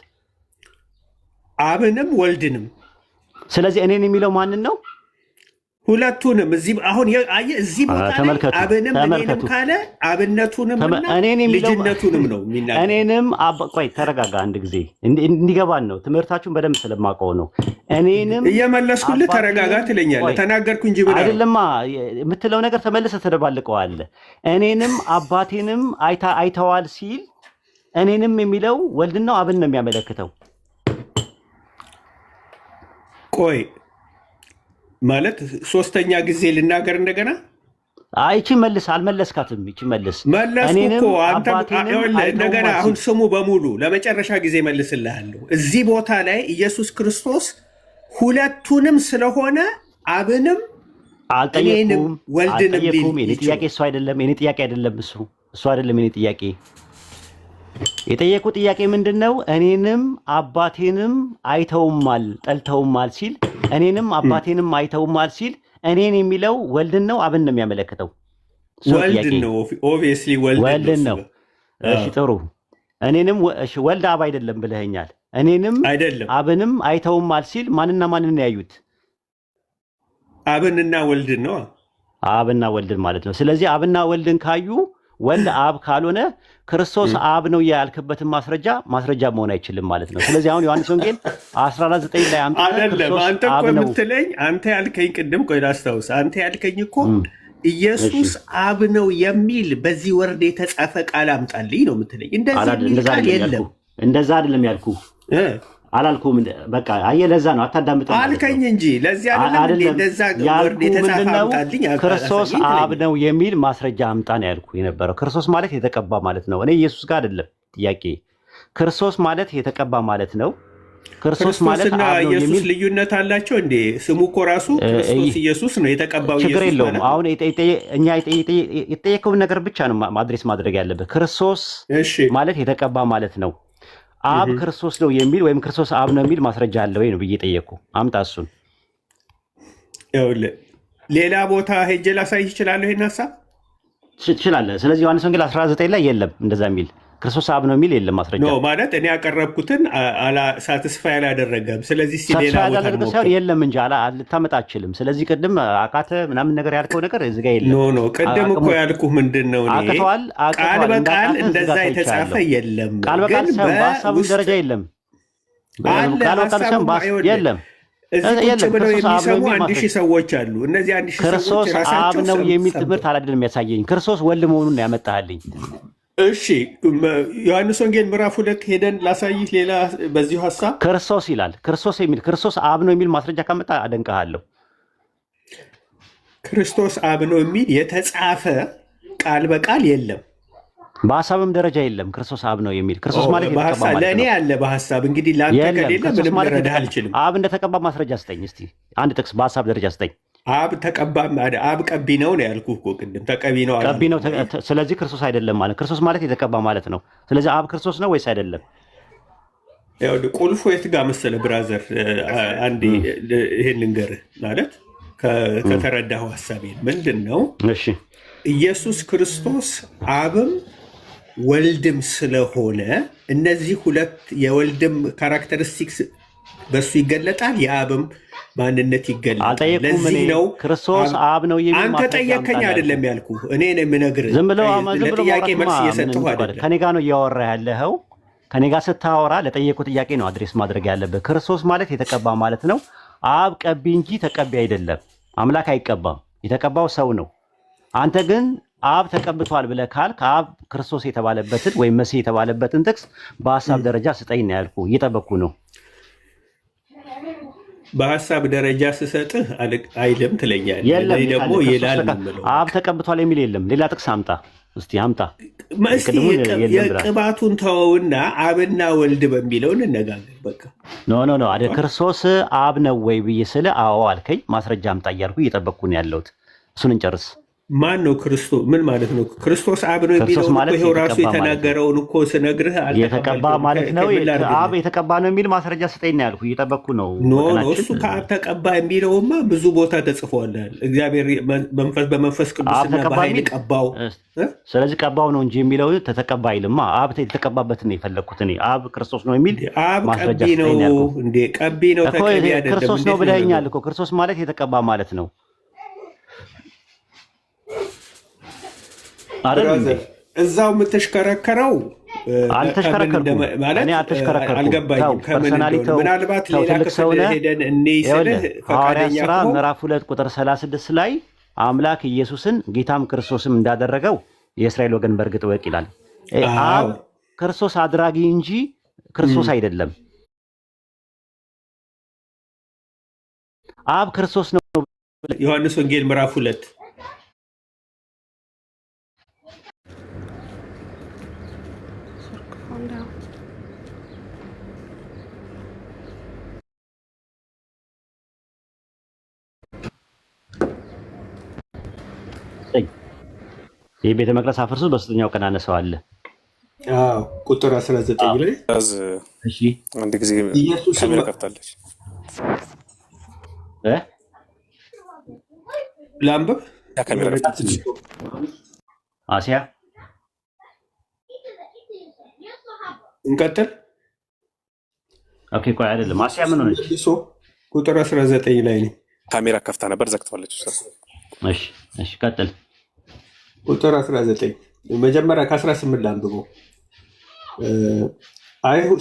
አብንም ወልድንም። ስለዚህ እኔን የሚለው ማንን ነው? ሁለቱንም። እዚህ ቦታ ላይ አብንም እኔንም ካለ አብነቱንም ልጅነቱንም ነው የሚናገረው። እኔንም ቆይ ተረጋጋ አንድ ጊዜ እንዲገባን ነው። ትምህርታችሁን በደንብ ስለማውቀው ነው። እኔንም እየመለስኩልህ ተረጋጋ ትለኛለህ። ተናገርኩ እንጂ ብለህ አይደለማ የምትለው ነገር ተመልሰህ ተደባልቀዋለህ። እኔንም አባቴንም አይተዋል ሲል እኔንም የሚለው ወልድን ነው አብን ነው የሚያመለክተው? ቆይ ማለት ሶስተኛ ጊዜ ልናገር እንደገና? ይቺ መልስ አልመለስካትም። ይቺ መልስ መለስኩ እኮ አንተ እንደገና። አሁን ስሙ በሙሉ ለመጨረሻ ጊዜ መልስልሃለሁ። እዚህ ቦታ ላይ ኢየሱስ ክርስቶስ ሁለቱንም ስለሆነ አብንም እኔንም ወልድንም የኔ ጥያቄ እሱ አይደለም። የኔ ጥያቄ አይደለም እሱ አይደለም የኔ ጥያቄ። የጠየቁ ጥያቄ ምንድነው? እኔንም አባቴንም አይተውማል ጠልተውማል ሲል እኔንም አባቴንም አይተውማል ሲል እኔን የሚለው ወልድን ነው አብን ነው የሚያመለክተው? ወልድን ነው። ኦብቪየስሊ ወልድን ነው። እሺ ጥሩ። እኔንም ወልድ አብ አይደለም ብለኸኛል። እኔንም አብንም አይተውማል ሲል ማንና ማንን ያዩት? አብንና ወልድን ነው። አብና ወልድን ማለት ነው። ስለዚህ አብና ወልድን ካዩ ወልድ አብ ካልሆነ ክርስቶስ አብ ነው ያልክበትን ማስረጃ መሆን አይችልም ማለት ነው። ስለዚህ አሁን ዮሐንስ ወንጌል 14:9 ላይ አይደለም አንተ እኮ የምትለኝ አንተ ያልከኝ ቅድም ቆይ ላስታውስ። አንተ ያልከኝ እኮ ኢየሱስ አብ ነው የሚል በዚህ ወርድ የተጻፈ ቃል አምጣልኝ ነው የምትለኝ። እንደዚህ ቃል የለም። እንደዛ አይደለም ያልኩ። አላልኩም። በቃ አየህ፣ ለዛ ነው አታዳምጠኝ አልከኝ እንጂ ለዚህ አይደለም እንደዛ ወርድ የተጻፈ አምጣልኝ። ክርስቶስ አብ ነው የሚል ማስረጃ አምጣ ነው ያልኩ የነበረው። ክርስቶስ ማለት የተቀባ ማለት ነው። እኔ ኢየሱስ ጋር አይደለም ጥያቄ። ክርስቶስ ማለት የተቀባ ማለት ነው። ክርስቶስ ማለት አብ ነው የሚል ኢየሱስ ልዩነት አላቸው እንዴ? ስሙ እኮ ራሱ ክርስቶስ ኢየሱስ ነው፣ የተቀባው ኢየሱስ። ችግር የለውም። አሁን እኛ የጠየቀውን ነገር ብቻ ነው ማድረስ ማድረግ ያለበት። ክርስቶስ ማለት የተቀባ ማለት ነው። አብ ክርስቶስ ነው የሚል ወይም ክርስቶስ አብ ነው የሚል ማስረጃ አለ ወይ ነው ብዬ ጠየቅኩ። አምጣ እሱን። ሌላ ቦታ ሄጄ ላሳይ ይችላል። ይሄን ሀሳብ ትችላለህ። ስለዚህ ዮሐንስ ወንጌል 19 ላይ የለም እንደዛ የሚል ክርስቶስ አብ ነው የሚል የለም ማስረጃ ነው ማለት እኔ ያቀረብኩትን ሳትስፋይ አላደረገም። ስለዚህ ሌላ ቦታ የለም እንጂ ልታመጣ አችልም። ስለዚህ ቅድም አቃተ ምናምን ነገር ያልከው ነገር እዚህ ጋር የለም። ኖ ቅድም እኮ ያልኩህ ምንድን ነው? ቃል በቃል እንደዛ የተጻፈ የለም። ቃል በቃል በሀሳቡ ደረጃ የለም። ቃል በቃል የለም። ቁጭ ብለው የሚሰሙ 1000 ሰዎች አሉ። እነዚህ 1000 ሰዎች ክርስቶስ አብ ነው የሚል ትምህርት አይደለም የሚያሳየኝ። ክርስቶስ ወልድ መሆኑን ነው ያመጣልኝ። እሺ ዮሐንስ ወንጌል ምዕራፍ 2 ሄደን ላሳይህ። ሌላ በዚሁ ሀሳብ ክርስቶስ ይላል። ክርስቶስ የሚል ክርስቶስ አብ ነው የሚል ማስረጃ ካመጣ አደንቀሃለሁ። ክርስቶስ አብ ነው የሚል የተጻፈ ቃል በቃል የለም፣ በሀሳብም ደረጃ የለም። ክርስቶስ አብ ነው የሚል ክርስቶስ ማለት የተቀባ ማለት ነው። ለእኔ ያለ በሀሳብ እንግዲህ ለአንተ ከሌለ ምንም ልረዳህ አልችልም። አብ እንደተቀባ ማስረጃ ስጠኝ እስቲ፣ አንድ ጥቅስ በሀሳብ ደረጃ ስጠኝ። አብ ተቀባ፣ አብ ቀቢ ነው ያልኩህ እኮ ቅድም። ተቀቢ ነው ቀቢ ነው። ስለዚህ ክርስቶስ አይደለም ማለት ክርስቶስ ማለት የተቀባ ማለት ነው። ስለዚህ አብ ክርስቶስ ነው ወይስ አይደለም? ቁልፉ የት ጋር መሰለህ ብራዘር? አንዴ ይሄን ልንገርህ ማለት ከተረዳሁ ሀሳቤን ምንድን ነው? ኢየሱስ ክርስቶስ አብም ወልድም ስለሆነ እነዚህ ሁለት የወልድም ካራክተሪስቲክስ በሱ ይገለጣል፣ የአብም ማንነት ይገለጣል። ለዚህ ነው ክርስቶስ አብ ነው የሚል አንተ ጠየከኝ አይደለም ያልኩህ፣ እኔ ነው የምነግርህ። ለጥያቄ መልስ እየሰጠሁ አይደለም። ከኔ ጋር ነው እያወራ ያለኸው። ከኔ ጋር ስታወራ ለጠየቁ ጥያቄ ነው አድሬስ ማድረግ ያለብህ። ክርስቶስ ማለት የተቀባ ማለት ነው። አብ ቀቢ እንጂ ተቀቢ አይደለም። አምላክ አይቀባም፣ የተቀባው ሰው ነው። አንተ ግን አብ ተቀብቷል ብለህ ካልክ አብ ክርስቶስ የተባለበትን ወይም መሲህ የተባለበትን ጥቅስ በሀሳብ ደረጃ ስጠኝ ነው ያልኩህ። እየጠበቅኩ ነው። በሀሳብ ደረጃ ስሰጥህ አይልም ትለኛለህ። ደግሞ ይላል አብ ተቀብቷል የሚል የለም። ሌላ ጥቅስ አምጣ እስቲ አምጣ። የቅባቱን ተወውና አብና ወልድ በሚለው እንነጋገር። በቃ ኖ አይደል። ክርስቶስ አብ ነው ወይ ብዬ ስለ አዎ አልከኝ። ማስረጃ አምጣ እያልኩ እየጠበቅኩ ነው ያለሁት። እሱን እንጨርስ። ማን ነው ክርስቶስ? ምን ማለት ነው? ክርስቶስ አብ ነው የሚለው ይሄው ራሱ የተናገረውን እኮ ስነግርህ የተቀባ ማለት ነው። አብ የተቀባ ነው የሚል ማስረጃ ስጠኝ ነው ያልኩህ። እየጠበቅኩ ነው። ኖ እሱ ከአብ ተቀባ የሚለውማ ብዙ ቦታ ተጽፏል። እግዚአብሔር በመንፈስ ቅዱስና በኃይል ቀባው። ስለዚህ ቀባው ነው እንጂ የሚለው ተተቀባ አይልማ። አብ የተቀባበትን ነው የፈለግኩት እኔ። አብ ክርስቶስ ነው የሚል ማስረጃ ስጠኝ ነው እንዴ? ቀቢ ነው ተቀቢ አይደለም። ክርስቶስ ነው ብለኸኛል እኮ። ክርስቶስ ማለት የተቀባ ማለት ነው። እዛው የምትሽከረከረው አልተሽከረከርኩም። አልገባኝም። ምናልባት ሌላ ክፍል ሄደን እንይ ስልህ ሐዋርያት ሥራ ምዕራፍ 2 ቁጥር 36 ላይ አምላክ ኢየሱስን ጌታም ክርስቶስም እንዳደረገው የእስራኤል ወገን በእርግጥ ወቅ ይላል። አብ ክርስቶስ አድራጊ እንጂ ክርስቶስ አይደለም። አብ ክርስቶስ ነው። ዮሐንስ ወንጌል ምዕራፍ 2 ይህ ቤተ መቅደስ አፍርሱ በሶስተኛው ቀን አነሳዋለሁ። ቁጥር 19 ላይ አንድ ጊዜ ካሜራ ከፍታለች። ላምበብ ካሜራ ከፍታለች። አሲያ እንቀጥል። ኦኬ ቆይ አይደለም አሲያ ምን ሆነች? ቁጥር 19 ላይ ነው። ካሜራ ከፍታ ነበር ዘግተዋለች። እሺ ቀጥል። ቁጥር 19 መጀመሪያ ከ18 ላንብበው።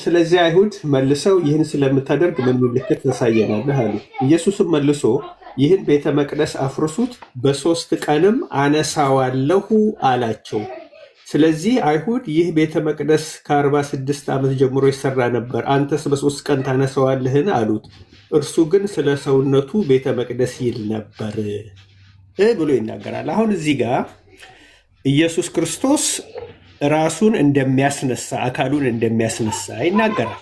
ስለዚህ አይሁድ መልሰው ይህን ስለምታደርግ ምን ምልክት ታሳየናለህ አሉ። ኢየሱስም መልሶ ይህን ቤተ መቅደስ አፍርሱት፣ በ3 ቀንም አነሳዋለሁ አላቸው። ስለዚህ አይሁድ ይህ ቤተ መቅደስ ከ46 ዓመት ጀምሮ ይሰራ ነበር፣ አንተስ በ3 ቀን ታነሰዋለህን አሉት። እርሱ ግን ስለ ሰውነቱ ቤተ መቅደስ ይል ነበር ብሎ ይናገራል። አሁን እዚህ ጋር ኢየሱስ ክርስቶስ ራሱን እንደሚያስነሳ አካሉን እንደሚያስነሳ ይናገራል።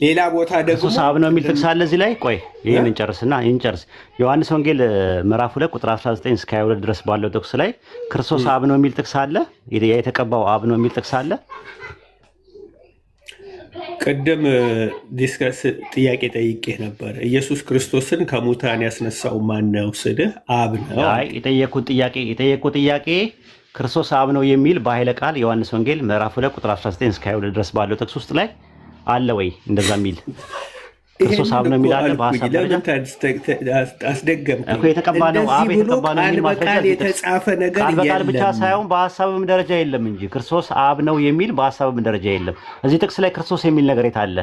ሌላ ቦታ ደግሞ ክርስቶስ አብ ነው የሚል ጥቅስ አለ እዚህ ላይ። ቆይ ይህን እንጨርስ። ዮሐንስ ወንጌል ምዕራፍ 2 ቁጥር 19 እስከ 22 ድረስ ባለው ጥቅስ ላይ ክርስቶስ አብ ነው የሚል ጥቅስ አለ። የተቀባው አብ ነው የሚል ጥቅስ አለ። ቅድም ዲስከስ ጥያቄ ጠይቄ ነበር። ኢየሱስ ክርስቶስን ከሙታን ያስነሳው ማን ነው ስልህ አብ ነው። አይ የጠየቁት ጥያቄ ክርስቶስ አብ ነው የሚል በኃይለ ቃል ዮሐንስ ወንጌል ምዕራፍ 2 ቁጥር 19 እስከ 22 ድረስ ባለው ጥቅስ ውስጥ ላይ አለ ወይ? እንደዛ የሚል ክርስቶስ አብ ነው የሚል አለ። በሐሳብ ደረጃ አስደገምኩ እኮ የተቀባ ነው አብ የተቀባ ነው የሚል ማስረጃ የተጻፈ ነገር ቃል በቃል ብቻ ሳይሆን በሐሳብም ደረጃ የለም እንጂ ክርስቶስ አብ ነው የሚል በሐሳብም ደረጃ የለም። እዚህ ጥቅስ ላይ ክርስቶስ የሚል ነገር የት አለ?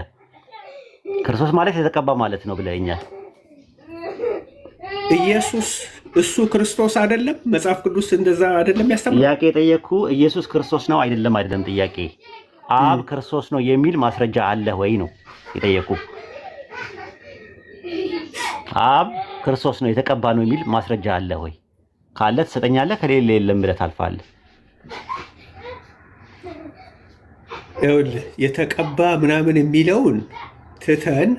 ክርስቶስ ማለት የተቀባ ማለት ነው ብለኛል። ኢየሱስ እሱ ክርስቶስ አይደለም? መጽሐፍ ቅዱስ እንደዛ አይደለም ያስተምራል? ጥያቄ ጠየቅኩ። ኢየሱስ ክርስቶስ ነው አይደለም ጥያቄ። አብ ክርስቶስ ነው የሚል ማስረጃ አለ ወይ ነው የጠየቅኩ። አብ ክርስቶስ ነው የተቀባ ነው የሚል ማስረጃ አለ ወይ? ካለ ትሰጠኛለህ፣ ከሌለ የለም ብለህ ታልፋለህ። ይኸውልህ የተቀባ ምናምን የሚለውን ትተን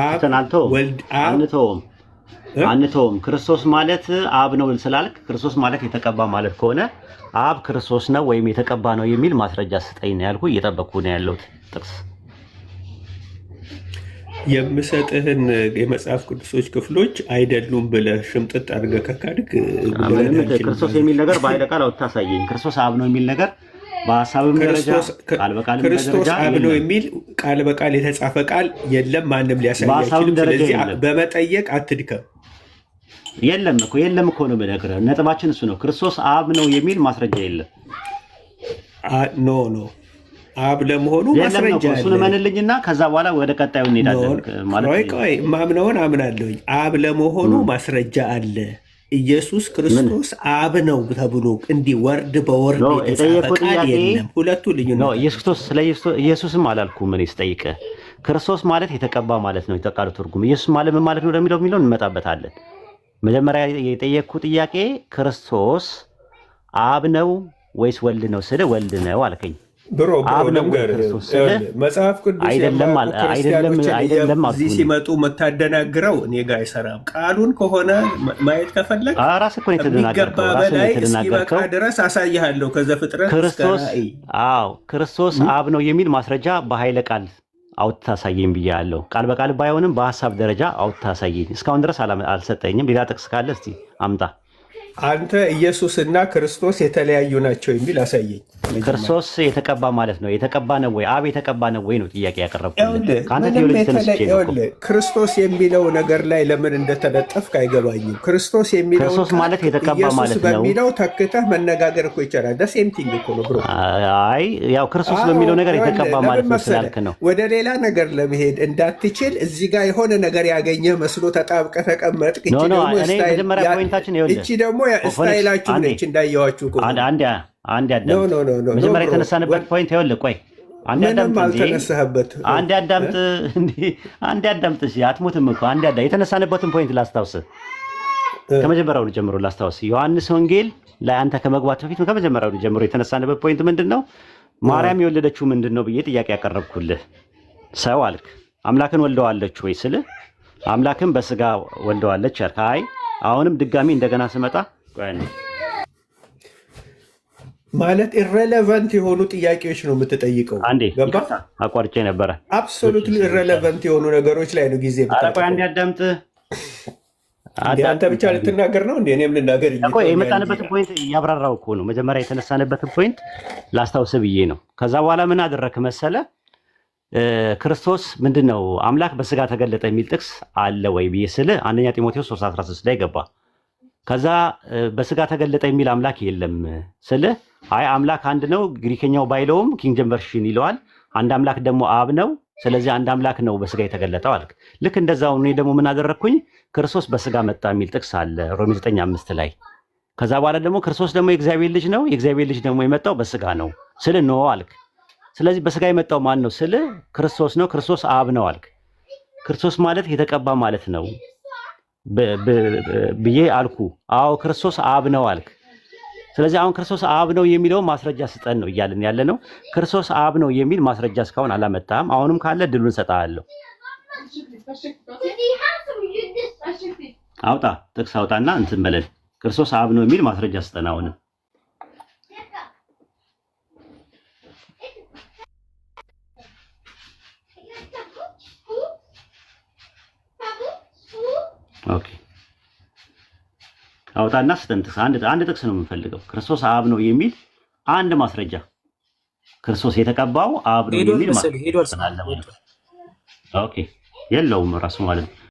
አብ ወልድ አንተውም። ክርስቶስ ማለት አብ ነው ስላልክ ክርስቶስ ማለት የተቀባ ማለት ከሆነ አብ ክርስቶስ ነው ወይም የተቀባ ነው የሚል ማስረጃ ስጠኝ ነው ያልኩ። እየጠበቅኩ ነው ያለሁት ጥቅስ የምሰጥህን የመጽሐፍ ቅዱሶች ክፍሎች አይደሉም ብለህ ሽምጥጥ አድርገህ ከካድክ ክርስቶስ የሚል ነገር በኃይለ ቃል አውጥታሳየኝ። ክርስቶስ አብ ነው የሚል ነገር በሐሳብም ደረጃ ቃል በቃል ክርስቶስ አብ ነው የሚል ቃል በቃል የተጻፈ ቃል የለም፣ ማንም ሊያሳይ አይችልም። ስለዚህ በመጠየቅ አትድከም። የለም እኮ ነው የምነግርህ። ነጥባችን እሱ ነው። ክርስቶስ አብ ነው የሚል ማስረጃ የለም። ኖ አብ ለመሆኑ ማስረጃ አለ። እሱን እመንልኝና ከዛ በኋላ ወደ ቀጣዩ እንሄዳለን። ቆይ ማምነውን አምናለሁኝ። አብ ለመሆኑ ማስረጃ አለ። ኢየሱስ ክርስቶስ አብ ነው ተብሎ እንዲህ ወርድ በወርድ የተጻፈ ቃል የለም። ሁለቱ ልዩነት ነው። ኢየሱስም አላልኩም እኔ ስጠይቅህ። ክርስቶስ ማለት የተቀባ ማለት ነው የቃሉ ትርጉም። ኢየሱስ ማለት ምን ማለት ነው የሚለው እንመጣበታለን። መጀመሪያ የጠየቅኩ ጥያቄ ክርስቶስ አብ ነው ወይስ ወልድ ነው ስለ ወልድ ነው አልከኝ። ብሮ መጽሐፍ ቅዱስ አይደለም እዚህ ሲመጡ የምታደናግረው እኔ ጋር አይሰራም። ቃሉን ከሆነ ማየት ከፈለግ የሚገባ በላይ እስኪበቃ ድረስ አሳይሃለሁ። ከዘፍጥረት ክርስቶስ አብ ነው የሚል ማስረጃ በኃይለ ቃል አውጥታሳየኝ ብያለሁ። ቃል በቃል ባይሆንም በሐሳብ ደረጃ አውጥታሳየኝ። እስካሁን ድረስ አልሰጠኝም። ሌላ ጥቅስ ካለ እስቲ አምጣ። አንተ ኢየሱስና ክርስቶስ የተለያዩ ናቸው የሚል አሳየኝ። ክርስቶስ የተቀባ ማለት ነው። የተቀባ ነው ወይ? አብ የተቀባ ነው ወይ ነው ጥያቄ ያቀረብኩልህ። ከአንተ ቴዎሎጂ ተነስቼ ነው። ክርስቶስ የሚለው ነገር ላይ ለምን እንደተለጠፍክ አይገባኝም። ክርስቶስ የሚለው ክርስቶስ ማለት የተቀባ ማለት ነው በሚለው ተክተህ መነጋገር እኮ ይቻላል። ሴም ቲንግ እኮ ነው ብሮ። አይ ያው ክርስቶስ በሚለው ነገር የተቀባ ማለት ነው ስላልክ ነው። ወደ ሌላ ነገር ለመሄድ እንዳትችል እዚህ ጋር የሆነ ነገር ያገኘህ መስሎ ተጣብቀህ ተቀመጥክ። እቺ ደግሞ መጀመሪያ ፖይንታችን ይኸውልህ፣ እቺ ደግሞ ስታይላችሁ ነች እንዳየዋችሁ እኮ አንድ ያዳምጥ። መጀመሪያ የተነሳንበት ፖይንት ይኸውልህ፣ ቆይ አንድ ያዳምጥ። እሺ አትሞትም እኮ አንድ ያዳምጥ። የተነሳንበትን ፖይንት ላስታውስህ፣ ከመጀመሪያው ጀምሮ ላስታውስ። ዮሐንስ ወንጌል ላይ አንተ ከመግባት በፊት ከመጀመሪያው ጀምሮ የተነሳንበት ፖይንት ምንድን ነው? ማርያም የወለደችው ምንድን ነው ብዬ ጥያቄ ያቀረብኩልህ። ሰው አልክ። አምላክን ወልደዋለች ወይ ስልህ አምላክን በስጋ ወልደዋለች አልክ። አይ አሁንም ድጋሚ እንደገና ስመጣ ማለት ኢሬሌቫንት የሆኑ ጥያቄዎች ነው የምትጠይቀው። አንዴ አቋርጬ ነበረ። አብሶሉትሊ ኢሬሌቫንት የሆኑ ነገሮች ላይ ነው ጊዜ ብታጠፋ። አንዴ አዳምጥ። አንተ ብቻ ልትናገር ነው እንዴ? እኔም ልናገር። የመጣንበትን ፖይንት እያብራራው እኮ ነው። መጀመሪያ የተነሳንበትን ፖይንት ላስታውስ ብዬ ነው። ከዛ በኋላ ምን አደረክ መሰለ? ክርስቶስ ምንድን ነው አምላክ በስጋ ተገለጠ የሚል ጥቅስ አለ ወይ ብዬ ስልህ አንደኛ ጢሞቴዎስ 3:16 ላይ ገባ። ከዛ በስጋ ተገለጠ የሚል አምላክ የለም ስልህ አይ አምላክ አንድ ነው፣ ግሪከኛው ባይለውም ኪንግ ጀምስ ቨርዥን ይለዋል። አንድ አምላክ ደግሞ አብ ነው። ስለዚህ አንድ አምላክ ነው በስጋ የተገለጠው አልክ። ልክ እንደዛው እኔ ደግሞ ምን አደረግኩኝ? ክርስቶስ በስጋ መጣ የሚል ጥቅስ አለ ሮሜ 9:5 ላይ። ከዛ በኋላ ደግሞ ክርስቶስ ደግሞ የእግዚአብሔር ልጅ ነው። የእግዚአብሔር ልጅ ደግሞ የመጣው በስጋ ነው ስል ነው አልክ። ስለዚህ በስጋ የመጣው ማን ነው ስል ክርስቶስ ነው። ክርስቶስ አብ ነው አልክ። ክርስቶስ ማለት የተቀባ ማለት ነው ብዬ አልኩ። አዎ ክርስቶስ አብ ነው አልክ። ስለዚህ አሁን ክርስቶስ አብ ነው የሚለው ማስረጃ ስጠን ነው እያልን ያለ ነው። ክርስቶስ አብ ነው የሚል ማስረጃ እስካሁን አላመጣም። አሁንም ካለ ድሉን ሰጣለሁ። አውጣ ጥቅስ አውጣና እንትን በለን። ክርስቶስ አብ ነው የሚል ማስረጃ ስጠን አሁንም። ኦኬ አውጣና ስጠን ጥቅስ። አንድ ጥቅስ ነው የምንፈልገው። ክርስቶስ አብ ነው የሚል አንድ ማስረጃ። ክርስቶስ የተቀባው አብ ነው የሚል ማስረጃ። ኦኬ የለውም ራሱ ማለት ነው።